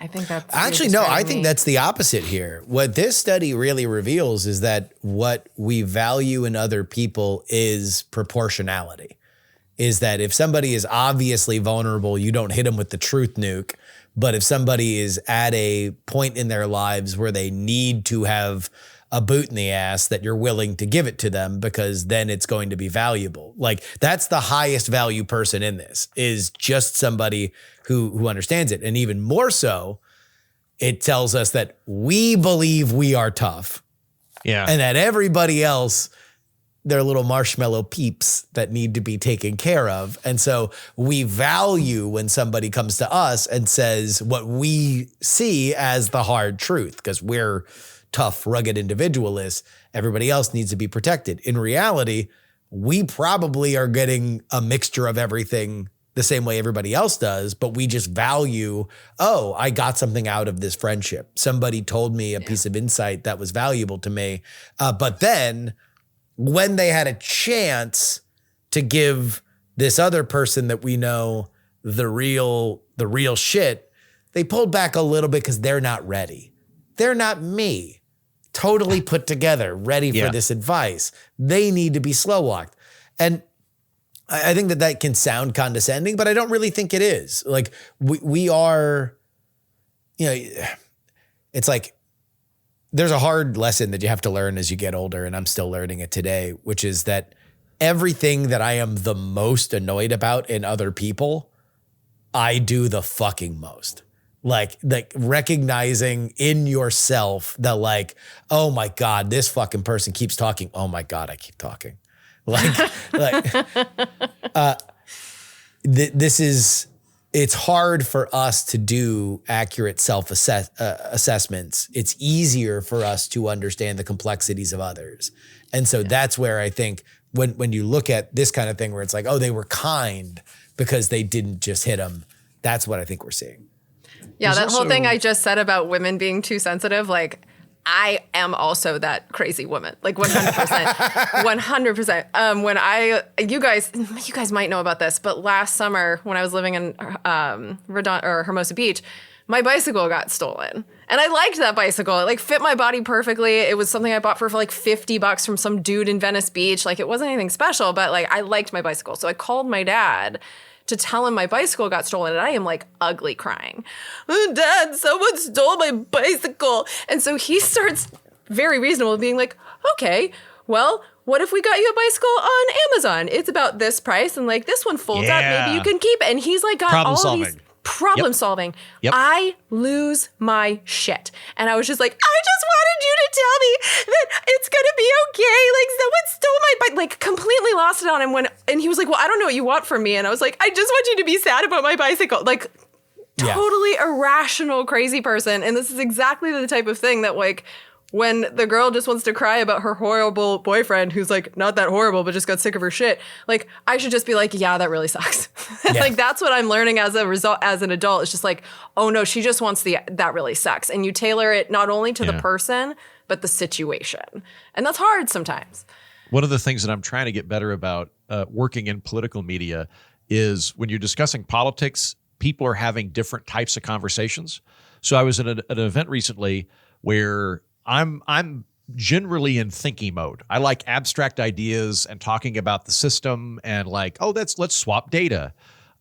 I think that's actually no. I think that's the opposite here. What this study really reveals is that what we value in other people is proportionality. Is that if somebody is obviously vulnerable, you don't hit them with the truth nuke. But if somebody is at a point in their lives where they need to have a boot in the ass, that you're willing to give it to them because then it's going to be valuable. Like that's the highest value person in this, is just somebody who understands it. And even more so, it tells us that we believe we are tough. Yeah. And that everybody else, they're little marshmallow peeps that need to be taken care of. And so we value when somebody comes to us and says what we see as the hard truth because we're tough, rugged individualists. Everybody else needs to be protected. In reality, we probably are getting a mixture of everything the same way everybody else does, but we just value, oh, I got something out of this friendship. Somebody told me a piece of insight that was valuable to me. But then when they had a chance to give this other person that we know the real shit, they pulled back a little bit because they're not ready. They're not me, totally put together, ready for this advice. They need to be slow walked. And I think that can sound condescending, but I don't really think it is. Like we are, it's like, there's a hard lesson that you have to learn as you get older, and I'm still learning it today, which is that everything that I am the most annoyed about in other people, I do the fucking most. Like recognizing in yourself that like, oh my God, this fucking person keeps talking. Oh my God, I keep talking. This is, it's hard for us to do accurate self-assessments. It's easier for us to understand the complexities of others. And so that's where I think when you look at this kind of thing where it's like, oh, they were kind because they didn't just hit them. That's what I think we're seeing. Yeah, that whole thing I just said about women being too sensitive, like I am also that crazy woman, like 100%, 100%. When you guys might know about this, but last summer when I was living in Hermosa Beach, my bicycle got stolen. And I liked that bicycle. It like fit my body perfectly. It was something I bought for like $50 from some dude in Venice Beach. Like it wasn't anything special, but like I liked my bicycle. So I called my dad to tell him my bicycle got stolen, and I am like ugly crying. Oh, Dad, someone stole my bicycle. And so he starts very reasonable being like, okay, well, what if we got you a bicycle on Amazon? It's about this price, and like this one folds up. Maybe you can keep it. And he's like got Problem all solving. these problem solving. Yep. I lose my shit. And I was just like, I just wanted you to tell me that it's going to be okay. Like someone stole my bike, like completely lost it on him and he was like, well, I don't know what you want from me. And I was like, I just want you to be sad about my bicycle. Like totally irrational, crazy person. And this is exactly the type of thing that like, when the girl just wants to cry about her horrible boyfriend who's like not that horrible but just got sick of her shit, like I should just be like, yeah, that really sucks. Like that's what I'm learning as a result as an adult. It's just like, oh no, she just wants that really sucks. And you tailor it not only to the person but the situation. And that's hard sometimes. One of the things that I'm trying to get better about working in political media is when you're discussing politics, people are having different types of conversations. So I was at an event recently where I'm generally in thinking mode. I like abstract ideas and talking about the system and like, oh, let's swap data.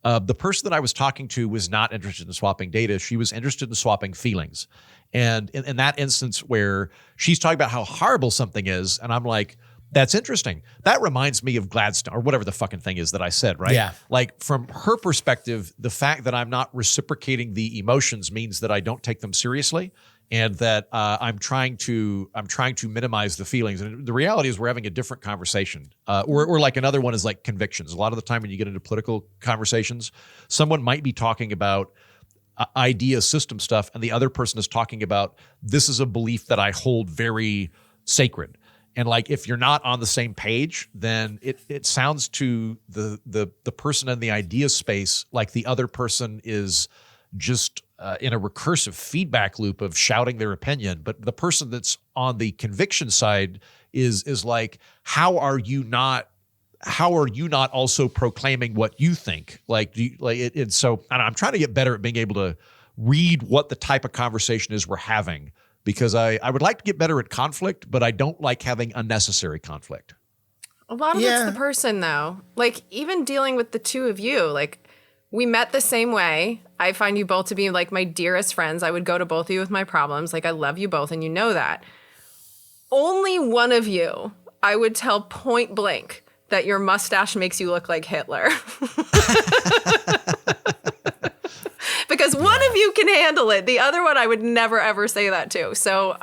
The person that I was talking to was not interested in swapping data. She was interested in swapping feelings. And in that instance where she's talking about how horrible something is, and I'm like, that's interesting. That reminds me of Gladstone or whatever the fucking thing is that I said, right? Yeah. Like from her perspective, the fact that I'm not reciprocating the emotions means that I don't take them seriously. And that I'm trying to minimize the feelings. And the reality is we're having a different conversation. Or like another one is like convictions. A lot of the time when you get into political conversations, someone might be talking about idea system stuff, and the other person is talking about this is a belief that I hold very sacred. And like if you're not on the same page, then it sounds to the person in the idea space like the other person is just in a recursive feedback loop of shouting their opinion. But the person that's on the conviction side is like, how are you not also proclaiming what you think? Like, so I'm trying to get better at being able to read what the type of conversation is we're having, because I would like to get better at conflict, but I don't like having unnecessary conflict. A lot of it's the person though. Like even dealing with the two of you, like we met the same way. I find you both to be like my dearest friends. I would go to both of you with my problems. Like I love you both and you know that. Only one of you, I would tell point blank that your mustache makes you look like Hitler. Because one of you can handle it. The other one I would never ever say that to. So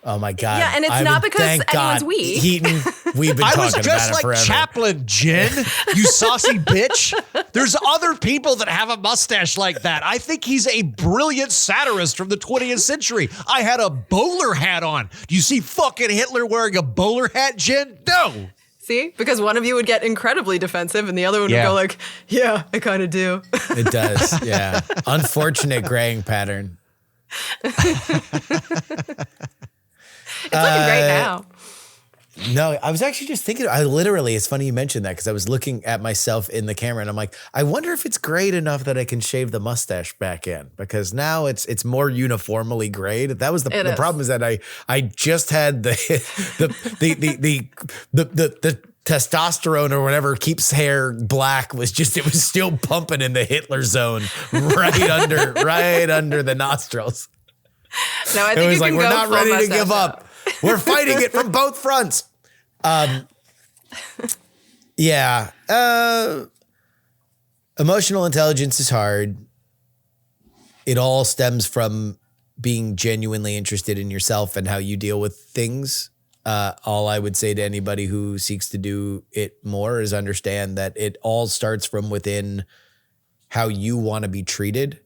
oh my God. Yeah, and it's not because anyone's weak. Heaton, we've been talking about it forever. I was just like Chaplin, Jen, you saucy bitch. There's other people that have a mustache like that. I think he's a brilliant satirist from the 20th century. I had a bowler hat on. Do you see fucking Hitler wearing a bowler hat, Jen? No. See? Because one of you would get incredibly defensive and the other one would go like, yeah, I kind of do. It does, yeah. Unfortunate graying pattern. It's looking great now. No, I was actually just thinking, it's funny you mentioned that because I was looking at myself in the camera and I'm like, I wonder if it's grayed enough that I can shave the mustache back in, because now it's more uniformly grayed. That was the problem, is that I just had the testosterone or whatever keeps hair black it was still pumping in the Hitler zone right under the nostrils. No, I think it was like, we're not ready to give up. We're fighting it from both fronts. Yeah. Emotional intelligence is hard. It all stems from being genuinely interested in yourself and how you deal with things. All I would say to anybody who seeks to do it more is understand that it all starts from within how you want to be treated.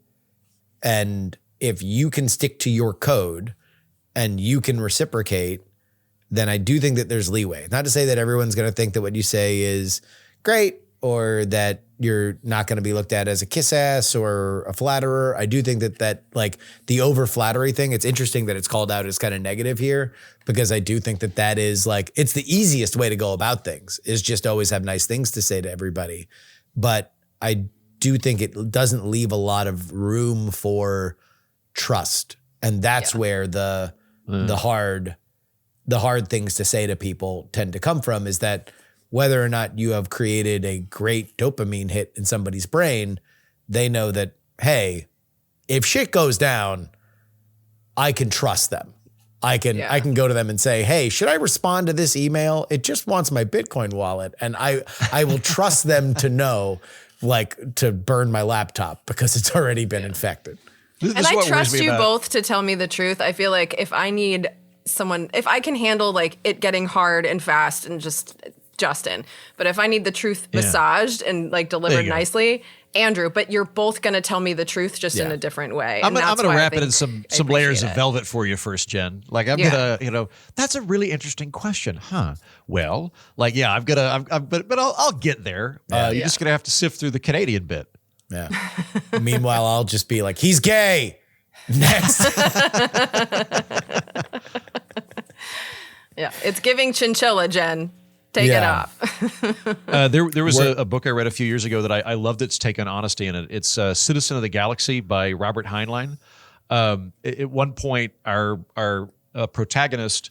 And if you can stick to your code and you can reciprocate, then I do think that there's leeway. Not to say that everyone's going to think that what you say is great or that you're not going to be looked at as a kiss ass or a flatterer. I do think that like the over flattery thing, it's interesting that it's called out as kind of negative here, because I do think that is like, it's the easiest way to go about things, is just always have nice things to say to everybody. But I do think it doesn't leave a lot of room for trust. And that's where the hard things to say to people tend to come from, is that whether or not you have created a great dopamine hit in somebody's brain, they know that, hey, if shit goes down, I can trust them. I can go to them and say, hey, should I respond to this email? It just wants my Bitcoin wallet. And I will trust them to know, like, to burn my laptop because it's already been infected. And I trust you both to tell me the truth. I feel like if I need someone, if I can handle like it getting hard and fast and just Justin, but if I need the truth massaged and like delivered nicely, Andrew, but you're both going to tell me the truth just in a different way. I'm going to wrap it in some layers of velvet for you first, Jen. Like I'm going to, that's a really interesting question, huh? Well, like, but I'll get there. You're just going to have to sift through the Canadian bit. Yeah. Meanwhile, I'll just be like, he's gay. Next. Yeah. It's giving chinchilla, Jen. Take it off. There was a book I read a few years ago that I loved its take on honesty in it. It's Citizen of the Galaxy by Robert Heinlein. At one point, our protagonist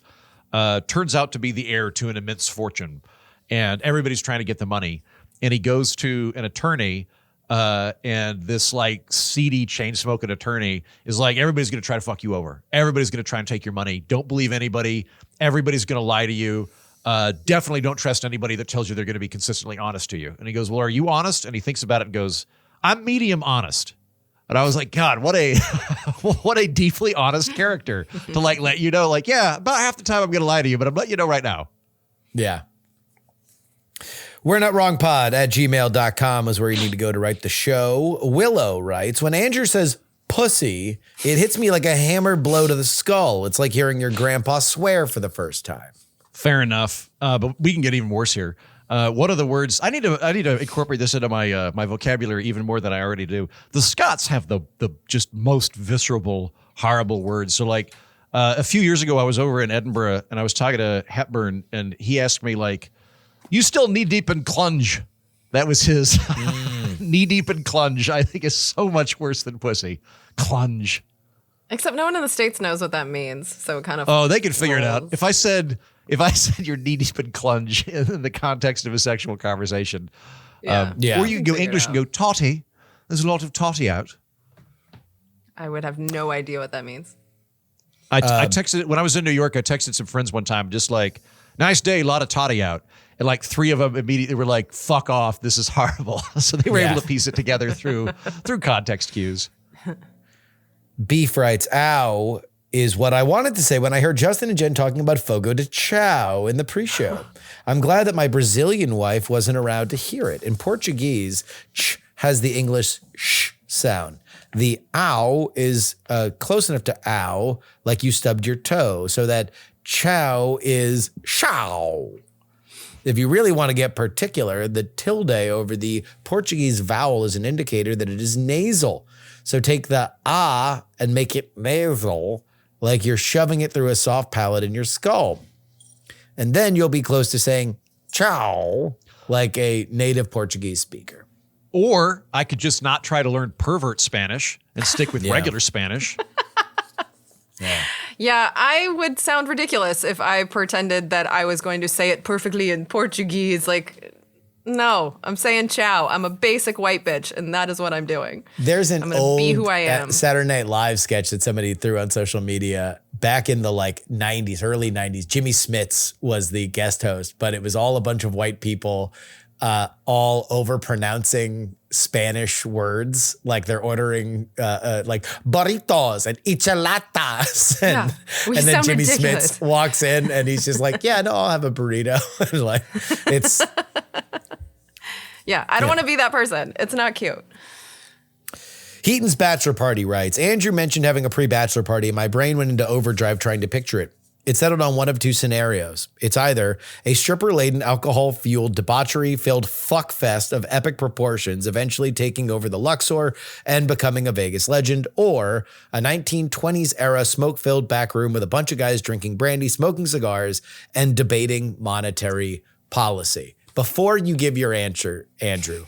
turns out to be the heir to an immense fortune, and everybody's trying to get the money. And he goes to an attorney, and this like seedy chain-smoking attorney is like, everybody's going to try to fuck you over. Everybody's going to try and take your money. Don't believe anybody. Everybody's going to lie to you. Definitely don't trust anybody that tells you they're going to be consistently honest to you. And he goes, well, are you honest? And he thinks about it and goes, I'm medium honest. And I was like, God, what a deeply honest character to like let you know, like, yeah, about half the time I'm going to lie to you, but I'm letting you know right now. Yeah. We're not wrong pod at gmail.com is where you need to go to write the show. Willow writes, when Andrew says pussy, it hits me like a hammer blow to the skull. It's like hearing your grandpa swear for the first time. Fair enough, but we can get even worse here. What are the words? I need to incorporate this into my my vocabulary even more than I already do. The Scots have the just most visceral, horrible words. So like a few years ago, I was over in Edinburgh and I was talking to Hepburn, and he asked me like, "You still knee deep in clunge?" That was his knee deep in clunge. I think is so much worse than pussy. Clunge. Except no one in the States knows what that means, so it kind of. Oh, they can figure it out. If I said you're knee deep in clunge in the context of a sexual conversation, or you can go English and go totty. There's a lot of totty out. I would have no idea what that means. I texted when I was in New York. I texted some friends one time, just like, "Nice day, a lot of totty out," and like 3 of them immediately were like, "Fuck off, this is horrible." So they were able to piece it together through context cues. Beef writes, ow, is what I wanted to say when I heard Justin and Jen talking about Fogo de Chao in the pre-show. I'm glad that my Brazilian wife wasn't around to hear it. In Portuguese, ch has the English sh sound. The ow is close enough to ow, like you stubbed your toe, so that chow is chow. If you really want to get particular, the tilde over the Portuguese vowel is an indicator that it is nasal. So take the ah and make it nasal, like you're shoving it through a soft palate in your skull. And then you'll be close to saying chow, like a native Portuguese speaker. Or I could just not try to learn pervert Spanish and stick with regular Spanish. Yeah, I would sound ridiculous if I pretended that I was going to say it perfectly in Portuguese. Like, no, I'm saying ciao. I'm a basic white bitch, and that is what I'm doing. There's an old be who I am. Saturday Night Live sketch that somebody threw on social media back in the like 90s, early 90s. Jimmy Smits was the guest host, but it was all a bunch of white people all over pronouncing Spanish words, like they're ordering like burritos and enchiladas, and then Jimmy ridiculous. Smits walks in and he's just like, "Yeah, no, I'll have a burrito." Like it's, I don't want to be that person. It's not cute. Heaton's bachelor party writes, Andrew mentioned having a pre-bachelor party, and my brain went into overdrive trying to picture it. It settled on one of 2 scenarios. It's either a stripper-laden, alcohol-fueled, debauchery-filled fuckfest of epic proportions, eventually taking over the Luxor and becoming a Vegas legend, or a 1920s-era smoke-filled back room with a bunch of guys drinking brandy, smoking cigars, and debating monetary policy. Before you give your answer, Andrew,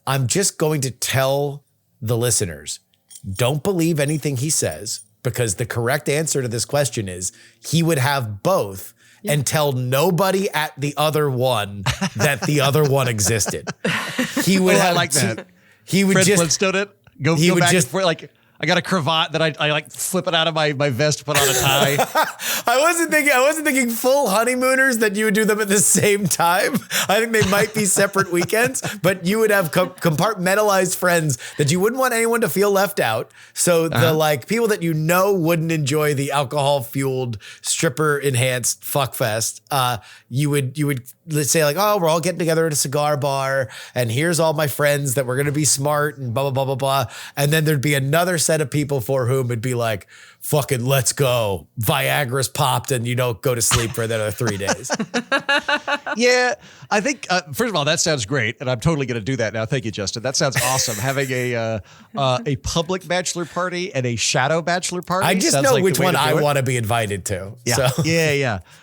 I'm just going to tell the listeners, don't believe anything he says, because the correct answer to this question is he would have both and tell nobody at the other one that the other one existed. He would have I like that. He would Fred just Flintstone it. Go would back just and forth, like I got a cravat that I like flip it out of my vest, put on a tie. I wasn't thinking full honeymooners that you would do them at the same time. I think they might be separate weekends, but you would have compartmentalized friends that you wouldn't want anyone to feel left out. So the like people that you know wouldn't enjoy the alcohol fueled stripper enhanced fuck fest. You would let's say like, oh, we're all getting together at a cigar bar and here's all my friends that we're going to be smart and blah, blah, blah, blah, blah. And then there'd be another set of people for whom it'd be like, fucking let's go. Viagra's popped and you don't go to sleep for another 3 days. Yeah, I think, first of all, that sounds great. And I'm totally going to do that now. Thank you, Justin. That sounds awesome. Having a public bachelor party and a shadow bachelor party. I just know like which one I want to be invited to. Yeah. So.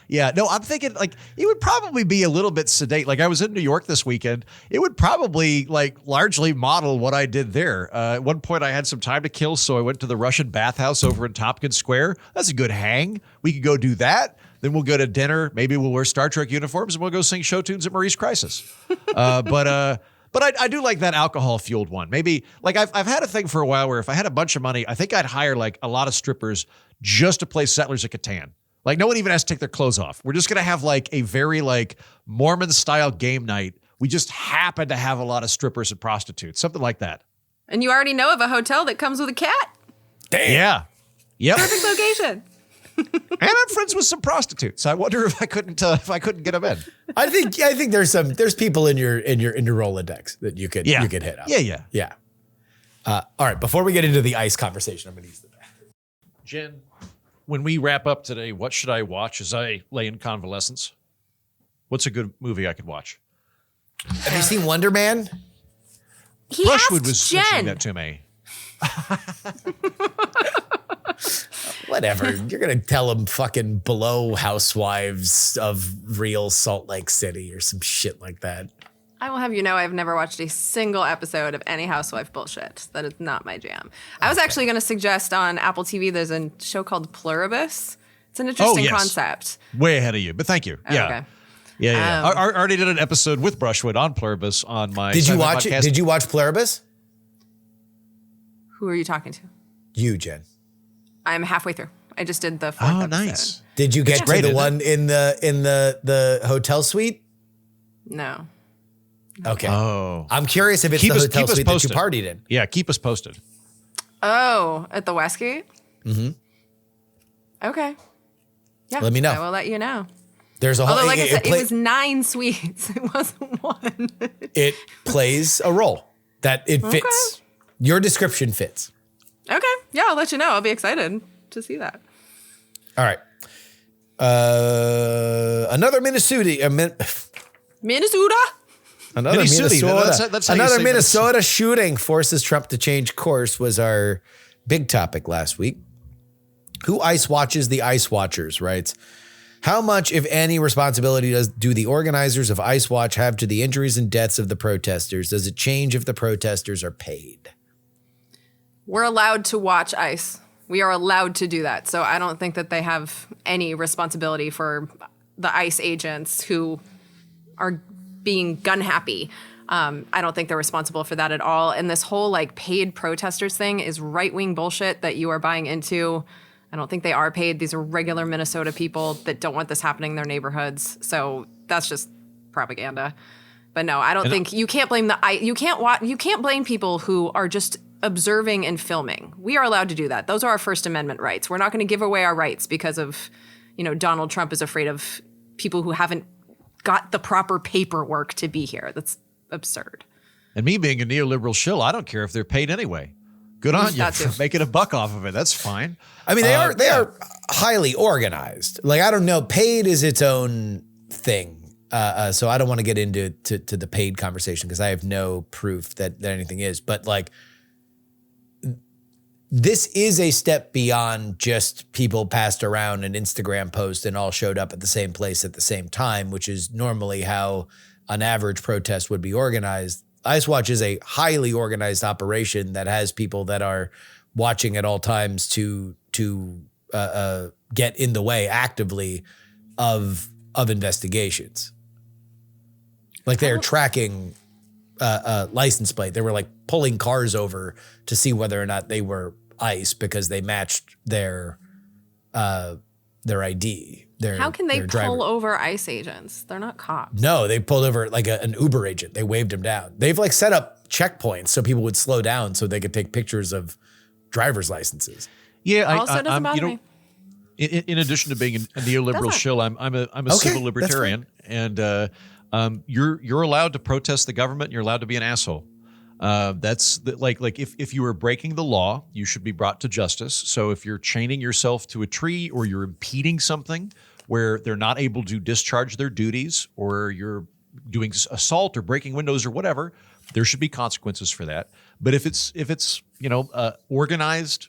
Yeah. No, I'm thinking like it would probably be a little bit sedate. Like I was in New York this weekend. It would probably like largely model what I did there. At one point I had some time to kill. So I went to the Russian bathhouse over in Tompkins Square. That's a good hang. We could go do that. Then we'll go to dinner. Maybe we'll wear Star Trek uniforms and we'll go sing show tunes at Marie's Crisis. But I do like that alcohol fueled one. Maybe like I've had a thing for a while where if I had a bunch of money, I think I'd hire like a lot of strippers just to play Settlers of Catan. Like no one even has to take their clothes off. We're just going to have like a very like Mormon style game night. We just happen to have a lot of strippers and prostitutes, something like that. And you already know of a hotel that comes with a cat. Damn. Yeah. Yep. Perfect location. And I'm friends with some prostitutes. I wonder if I couldn't get them in. I think there's people in your Rolodex that you could hit up. Yeah. All right. Before we get into the ice conversation, I'm going to use the bathroom. Jen, when we wrap up today, what should I watch as I lay in convalescence? What's a good movie I could watch? Have you seen Wonder Man? He Brushwood asked was Jen. mentioning that to me. Whatever. You're going to tell him fucking Below Housewives of Real Salt Lake City or some shit like that. I will have you know I've never watched a single episode of any housewife bullshit. That is not my jam. I was actually going to suggest on Apple TV, there's a show called Pluribus. It's an interesting concept. Way ahead of you, but thank you. Yeah. Okay. Yeah. I already did an episode with Brushwood on Pluribus on my Did you watch podcast. it? Did you watch Pluribus? Who are you talking to? You, Jen. I'm halfway through. I just did the fourth episode. Nice. Did you get to great, the isn't one in the hotel suite? No. Okay. Oh. I'm curious if it's Keep the us hotel suite posted. that you partied in. Yeah, keep us posted. Oh, at the Westgate? Mm-hmm. Okay. Yeah. Let me know. I will let you know. There's a whole. Although, like I said, it was 9 suites. It wasn't one. It plays a role that it fits. Okay. Your description fits. Okay. Yeah, I'll let you know. I'll be excited to see that. All right. Another Minnesota. Minnesota? Another Minnesota. Minnesota. That's how you Another say Minnesota shooting forces Trump to change course was our big topic last week. Who ice watches the ice watchers, writes, how much, if any, responsibility do the organizers of Ice Watch have to the injuries and deaths of the protesters? Does it change if the protesters are paid? We're allowed to watch ICE. We are allowed to do that. So I don't think that they have any responsibility for the ICE agents who are being gun happy. I don't think they're responsible for that at all. And this whole like paid protesters thing is right-wing bullshit that you are buying into. I don't think they are paid. These are regular Minnesota people that don't want this happening in their neighborhoods. So that's just propaganda. But no, I don't think you can't blame you can't blame people who are just observing and filming. We are allowed to do that. Those are our First Amendment rights. We're not going to give away our rights because of, Donald Trump is afraid of people who haven't got the proper paperwork to be here. That's absurd. And me being a neoliberal shill, I don't care if they're paid anyway. Good on you for making a buck off of it. That's fine. I mean, they are highly organized. Like, I don't know. Paid is its own thing. So I don't want to get into the paid conversation because I have no proof that anything is. But like, this is a step beyond just people passed around an Instagram post and all showed up at the same place at the same time, which is normally how an average protest would be organized. Ice Watch is a highly organized operation that has people that are watching at all times to get in the way actively of investigations. Like they're tracking license plate. They were like pulling cars over to see whether or not they were ICE because they matched their ID. How can they their driver. pull over ICE agents? They're not cops. No, they pulled over like an Uber agent. They waved him down. They've like set up checkpoints so people would slow down so they could take pictures of driver's licenses. Yeah, Also doesn't bother me. In addition to being a neoliberal shill, I'm a civil libertarian, and you're allowed to protest the government. You're allowed to be an asshole. Like if you are breaking the law, you should be brought to justice. So if you're chaining yourself to a tree or you're impeding something where they're not able to discharge their duties, or you're doing assault or breaking windows or whatever, there should be consequences for that. But if it's organized,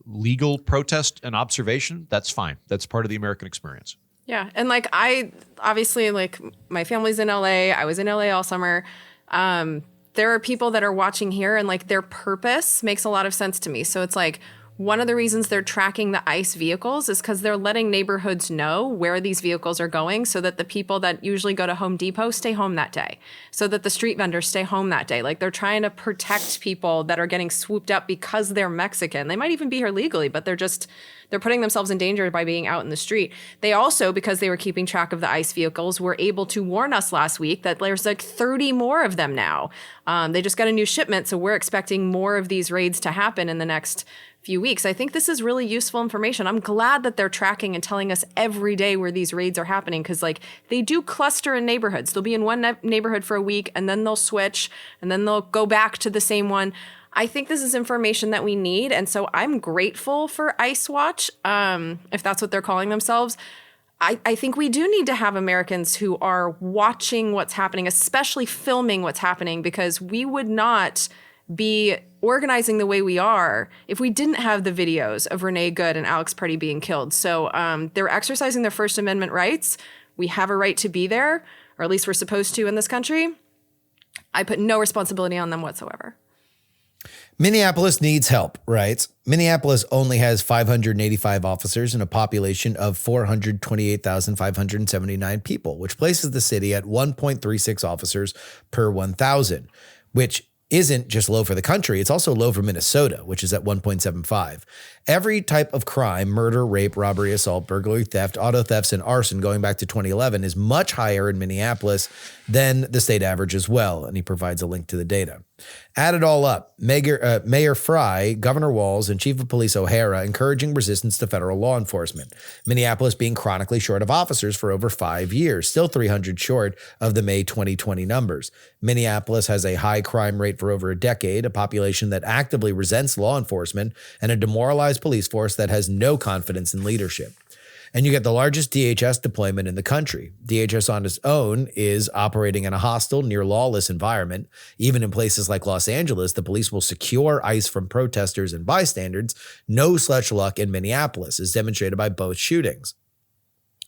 legal protest and observation, that's fine. That's part of the American experience. Yeah, and like I obviously, like, my family's in LA. I was in LA all summer. There are people that are watching here, and like their purpose makes a lot of sense to me. So it's like, one of the reasons they're tracking the ICE vehicles is because they're letting neighborhoods know where these vehicles are going, so that the people that usually go to Home Depot stay home that day, so that the street vendors stay home that day. Like, they're trying to protect people that are getting swooped up because they're Mexican. They might even be here legally, but they're putting themselves in danger by being out in the street. They also, because they were keeping track of the ICE vehicles, were able to warn us last week that there's like 30 more of them now. They just got a new shipment, so we're expecting more of these raids to happen in the next few weeks. I think this is really useful information. I'm glad that they're tracking and telling us every day where these raids are happening, because like they do cluster in neighborhoods. They'll be in one neighborhood for a week, and then they'll switch, and then they'll go back to the same one. I think this is information that we need, and so I'm grateful for ICE Watch, if that's what they're calling themselves. I think we do need to have Americans who are watching what's happening, especially filming what's happening, because we would not be organizing the way we are if we didn't have the videos of Renee Good and Alex Purdy being killed. So they're exercising their First Amendment rights. We have a right to be there, or at least we're supposed to in this country. I put no responsibility on them whatsoever. Minneapolis needs help, right? Minneapolis only has 585 officers and a population of 428,579 people, which places the city at 1.36 officers per 1,000, which isn't just low for the country, it's also low for Minnesota, which is at 1.75. Every type of crime, murder, rape, robbery, assault, burglary, theft, auto thefts, and arson going back to 2011 is much higher in Minneapolis than the state average as well, and he provides a link to the data. Add it all up, Mayor Fry, Governor Walz, and Chief of Police O'Hara encouraging resistance to federal law enforcement. Minneapolis being chronically short of officers for over 5 years, still 300 short of the May 2020 numbers. Minneapolis has a high crime rate for over a decade, a population that actively resents law enforcement, and a demoralized police force that has no confidence in leadership. And you get the largest DHS deployment in the country. DHS on its own is operating in a hostile, near lawless environment. Even in places like Los Angeles, the police will secure ICE from protesters and bystanders. No such luck in Minneapolis, as demonstrated by both shootings.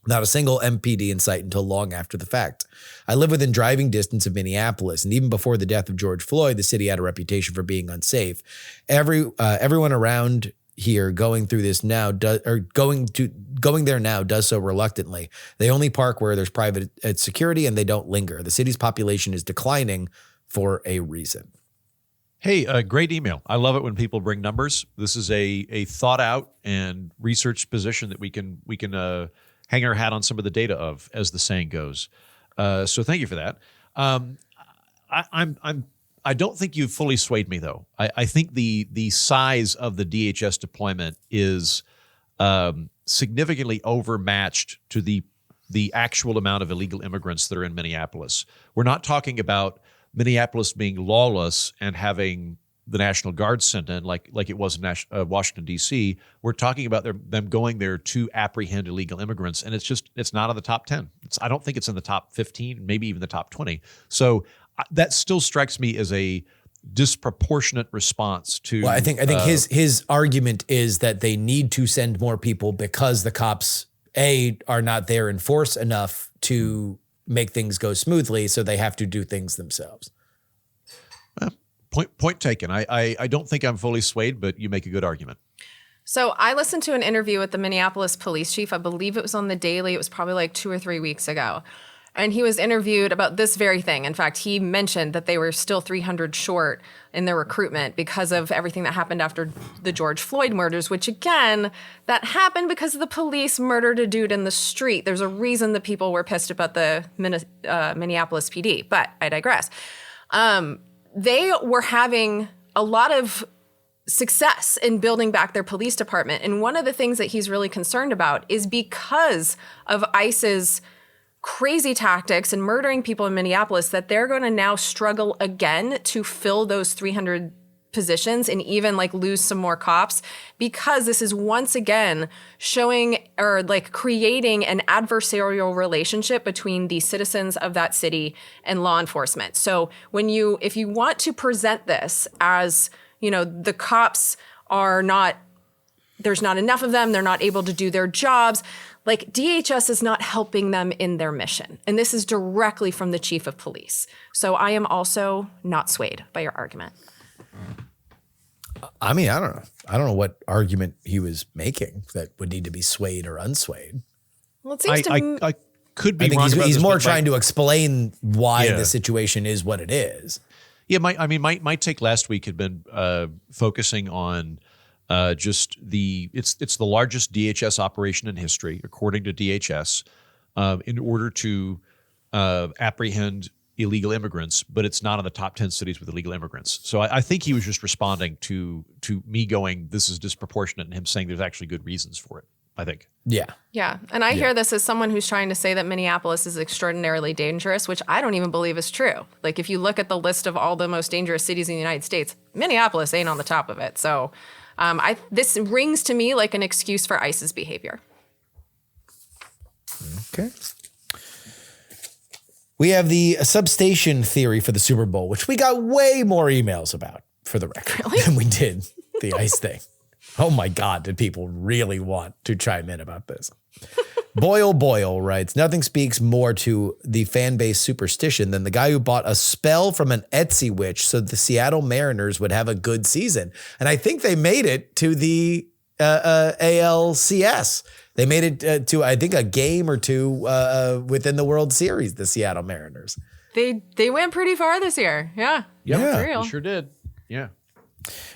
Not a single MPD in sight until long after the fact. I live within driving distance of Minneapolis, and even before the death of George Floyd, the city had a reputation for being unsafe. Everyone around here going through this now going there now does so reluctantly. They only park where there's private security, and they don't linger. The city's population is declining for a reason. Hey, great email. I love it when people bring numbers. This is a thought out and researched position that we can hang our hat on some of the data of, as the saying goes. So thank you for that. I don't think you've fully swayed me, though. I think the size of the DHS deployment is significantly overmatched to the actual amount of illegal immigrants that are in Minneapolis. We're not talking about Minneapolis being lawless and having the National Guard sent in like it was in Washington, D.C. We're talking about them going there to apprehend illegal immigrants, and it's not in the top 10. I don't think it's in the top 15, maybe even the top 20. So that still strikes me as a disproportionate response to. Well, I think his argument is that they need to send more people because the cops are not there in force enough to make things go smoothly, so they have to do things themselves. Point taken. I don't think I'm fully swayed, but you make a good argument. So I listened to an interview with the Minneapolis police chief. I believe it was on The Daily. It was probably like 2 or 3 weeks ago. And he was interviewed about this very thing. In fact, he mentioned that they were still 300 short in their recruitment because of everything that happened after the George Floyd murders, which again, that happened because the police murdered a dude in the street. There's a reason that people were pissed about the Minneapolis PD, but I digress. They were having a lot of success in building back their police department. And one of the things that he's really concerned about is because of ICE's crazy tactics and murdering people in Minneapolis, that they're going to now struggle again to fill those 300 positions and even like lose some more cops, because this is once again showing or like creating an adversarial relationship between the citizens of that city and law enforcement. So if you want to present this as, the cops are not, there's not enough of them, they're not able to do their jobs, like DHS is not helping them in their mission. And this is directly from the chief of police. So I am also not swayed by your argument. I mean, I don't know. I don't know what argument he was making that would need to be swayed or unswayed. Well, it seems to me. I could be I think wrong about he's this, more but trying to explain why the situation is what it is. Yeah, my take last week had been focusing on just it's the largest DHS operation in history, according to DHS, in order to apprehend illegal immigrants, but it's not in the top 10 cities with illegal immigrants. So I think he was just responding to me going, this is disproportionate, and him saying there's actually good reasons for it, I think. Yeah. Yeah. And I hear this as someone who's trying to say that Minneapolis is extraordinarily dangerous, which I don't even believe is true. Like, if you look at the list of all the most dangerous cities in the United States, Minneapolis ain't on the top of it. So this rings to me like an excuse for ICE's behavior. Okay. We have the substation theory for the Super Bowl, which we got way more emails about, for the record, than we did the ICE thing. Oh my God, did people really want to chime in about this? Boyle writes, nothing speaks more to the fan base superstition than the guy who bought a spell from an Etsy witch so the Seattle Mariners would have a good season. And I think they made it to the ALCS. They made it to, I think, a game or two within the World Series, the Seattle Mariners. They went pretty far this year. Yeah. Yeah, For real. they sure did. Yeah.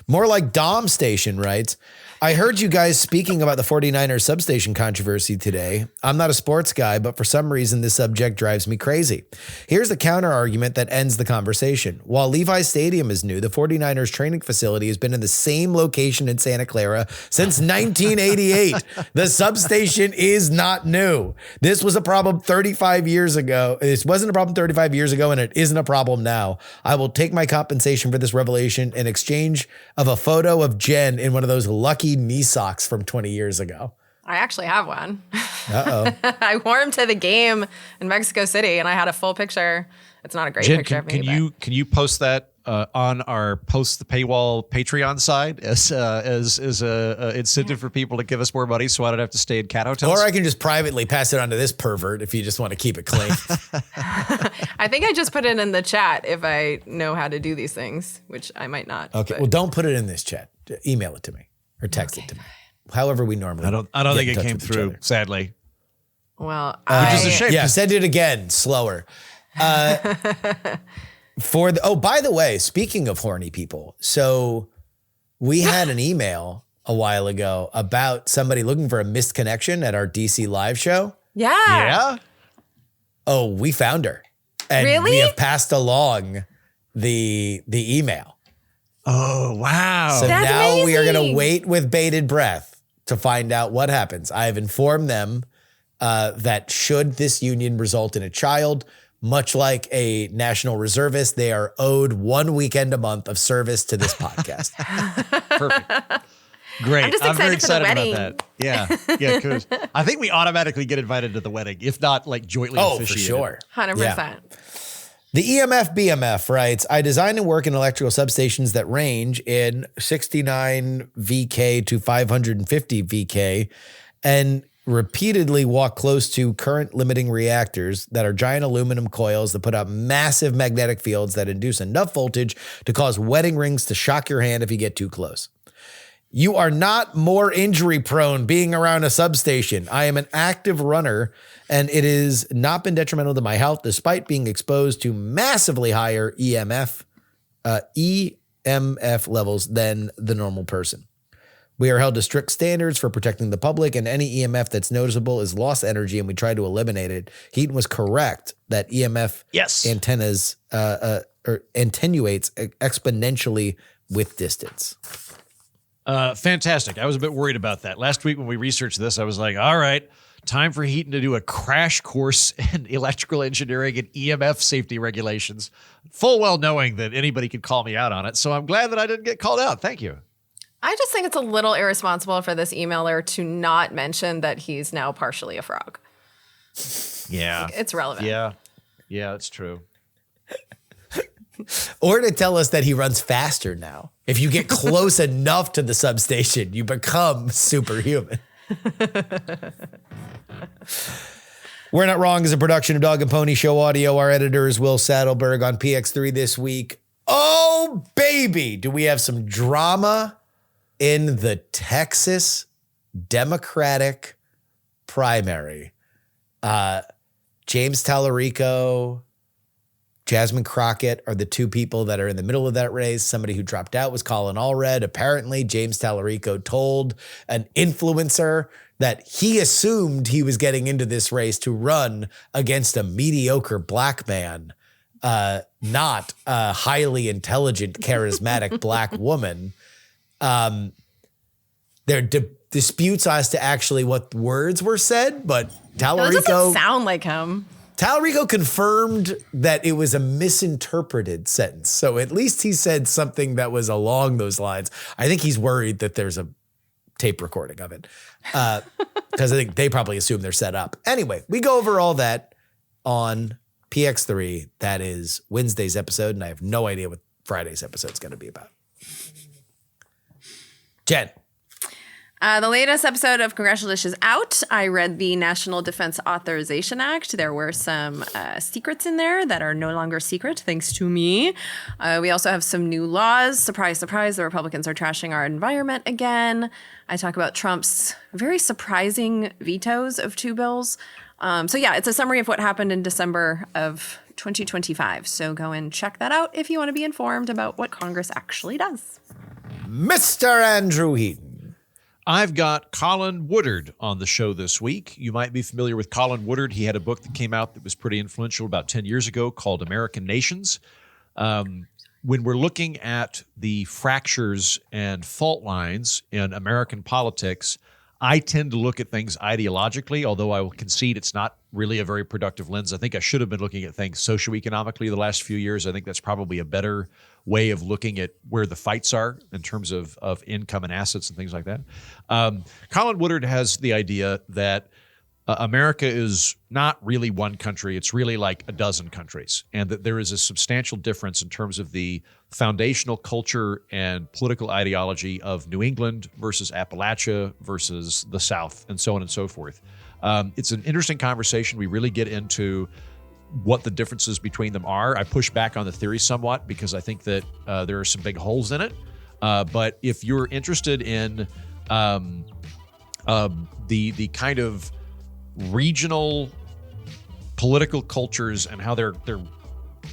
More like Dom Station writes, I heard you guys speaking about the 49ers substation controversy today. I'm not a sports guy, but for some reason, this subject drives me crazy. Here's the counter argument that ends the conversation. While Levi Stadium is new, the 49ers training facility has been in the same location in Santa Clara since 1988. The substation is not new. This was a problem 35 years ago. This wasn't a problem 35 years ago, and it isn't a problem now. I will take my compensation for this revelation in exchange of a photo of Jen in one of those lucky knee socks from 20 years ago. I actually have one. Uh-oh. I wore him to the game in Mexico City, and I had a full picture. It's not a great Jen, picture of me. Can you post that on our post the paywall Patreon side as a incentive for people to give us more money, so I don't have to stay in cat hotels? Or I can just privately pass it on to this pervert if you just want to keep it clean. I think I just put it in the chat if I know how to do these things, which I might not. Okay, well, don't put it in this chat. Email it to me or text it to me. However we normally. I don't think it came through, sadly. Well, which is a shame. Yeah, send it again, slower. By the way, speaking of horny people, so we had an email a while ago about somebody looking for a missed connection at our DC live show. Yeah. Oh, we found her. And Really? we have passed along the email. Oh, wow. So That's now we are going to amazing. wait with bated breath to find out what happens. I have informed them that should this union result in a child, much like a national reservist, they are owed 1 weekend a month of service to this podcast. Perfect. Great. I'm just very excited for the excited about that. Yeah. Because I think we automatically get invited to the wedding, if not like jointly Oh, for officiated. sure. 100%. Yeah. The EMF BMF writes, I design and work in electrical substations that range in 69 VK to 550 VK and repeatedly walk close to current limiting reactors that are giant aluminum coils that put out massive magnetic fields that induce enough voltage to cause wedding rings to shock your hand if you get too close. You are not more injury prone being around a substation. I am an active runner, and it has not been detrimental to my health despite being exposed to massively higher EMF levels than the normal person. We are held to strict standards for protecting the public, and any EMF that's noticeable is lost energy, and we try to eliminate it. Heaton was correct that EMF antennas or attenuates exponentially with distance. Fantastic. I was a bit worried about that. Last week when we researched this, I was like, all right, time for Heaton to do a crash course in electrical engineering and EMF safety regulations, full well knowing that anybody could call me out on it. So I'm glad that I didn't get called out. Thank you. I just think it's a little irresponsible for this emailer to not mention that he's now partially a frog. Yeah. It's relevant. Yeah. Yeah, that's true. Or to tell us that he runs faster now. If you get close enough to the substation, you become superhuman. We're Not Wrong is a production of Dog and Pony Show Audio. Our editor is Will Saddleberg. On PX3 this week. Oh, baby, do we have some drama in the Texas Democratic primary. James Tallarico, Jasmine Crockett are the two people that are in the middle of that race. Somebody who dropped out was Colin Allred. Apparently, James Tallarico told an influencer that he assumed he was getting into this race to run against a mediocre black man, not a highly intelligent, charismatic black woman. There are disputes as to actually what words were said, but Tallarico... That doesn't sound like him. Tallarico confirmed that it was a misinterpreted sentence. So at least he said something that was along those lines. I think he's worried that there's a tape recording of it because I think they probably assume they're set up. Anyway, we go over all that on PX3. That is Wednesday's episode, and I have no idea what Friday's episode is going to be about. Jen. The latest episode of Congratulations is out. I read the National Defense Authorization Act. There were some secrets in there that are no longer secret, thanks to me. We also have some new laws. Surprise, surprise, the Republicans are trashing our environment again. I talk about Trump's very surprising vetoes of two bills. It's a summary of what happened in December of 2025. So go and check that out if you want to be informed about what Congress actually does. Mr. Andrew Heaton. I've got Colin Woodard on the show this week. You might be familiar with Colin Woodard. He had a book that came out that was pretty influential about 10 years ago called American Nations. When we're looking at the fractures and fault lines in American politics, I tend to look at things ideologically, although I will concede it's not really a very productive lens. I think I should have been looking at things socioeconomically the last few years. I think that's probably a better way of looking at where the fights are in terms of income and assets and things like that. Colin Woodard has the idea that America is not really one country. It's really like a dozen countries, and that there is a substantial difference in terms of the foundational culture and political ideology of New England versus Appalachia versus the South, and so on and so forth. It's an interesting conversation. We really get into what the differences between them are. I push back on the theory somewhat because I think that there are some big holes in it. But if you're interested in the kind of regional political cultures and how they're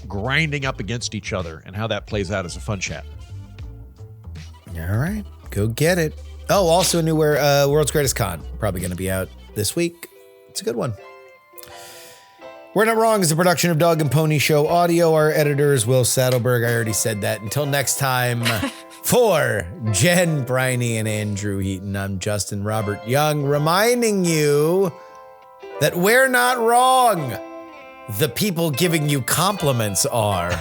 grinding up against each other and how that plays out as a fun chat. All right, go get it. Oh, also a new World's Greatest Con, probably going to be out this week. It's a good one. We're Not Wrong is a production of Dog and Pony Show Audio. Our editor is Will Saddleberg. I already said that. Until next time, for Jen Briney and Andrew Heaton, I'm Justin Robert Young, reminding you that we're not wrong. The people giving you compliments are.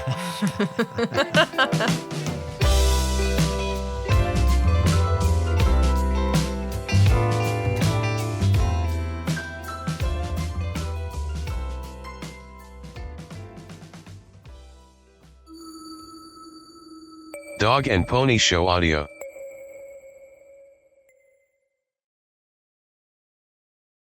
Dog and Pony Show Audio.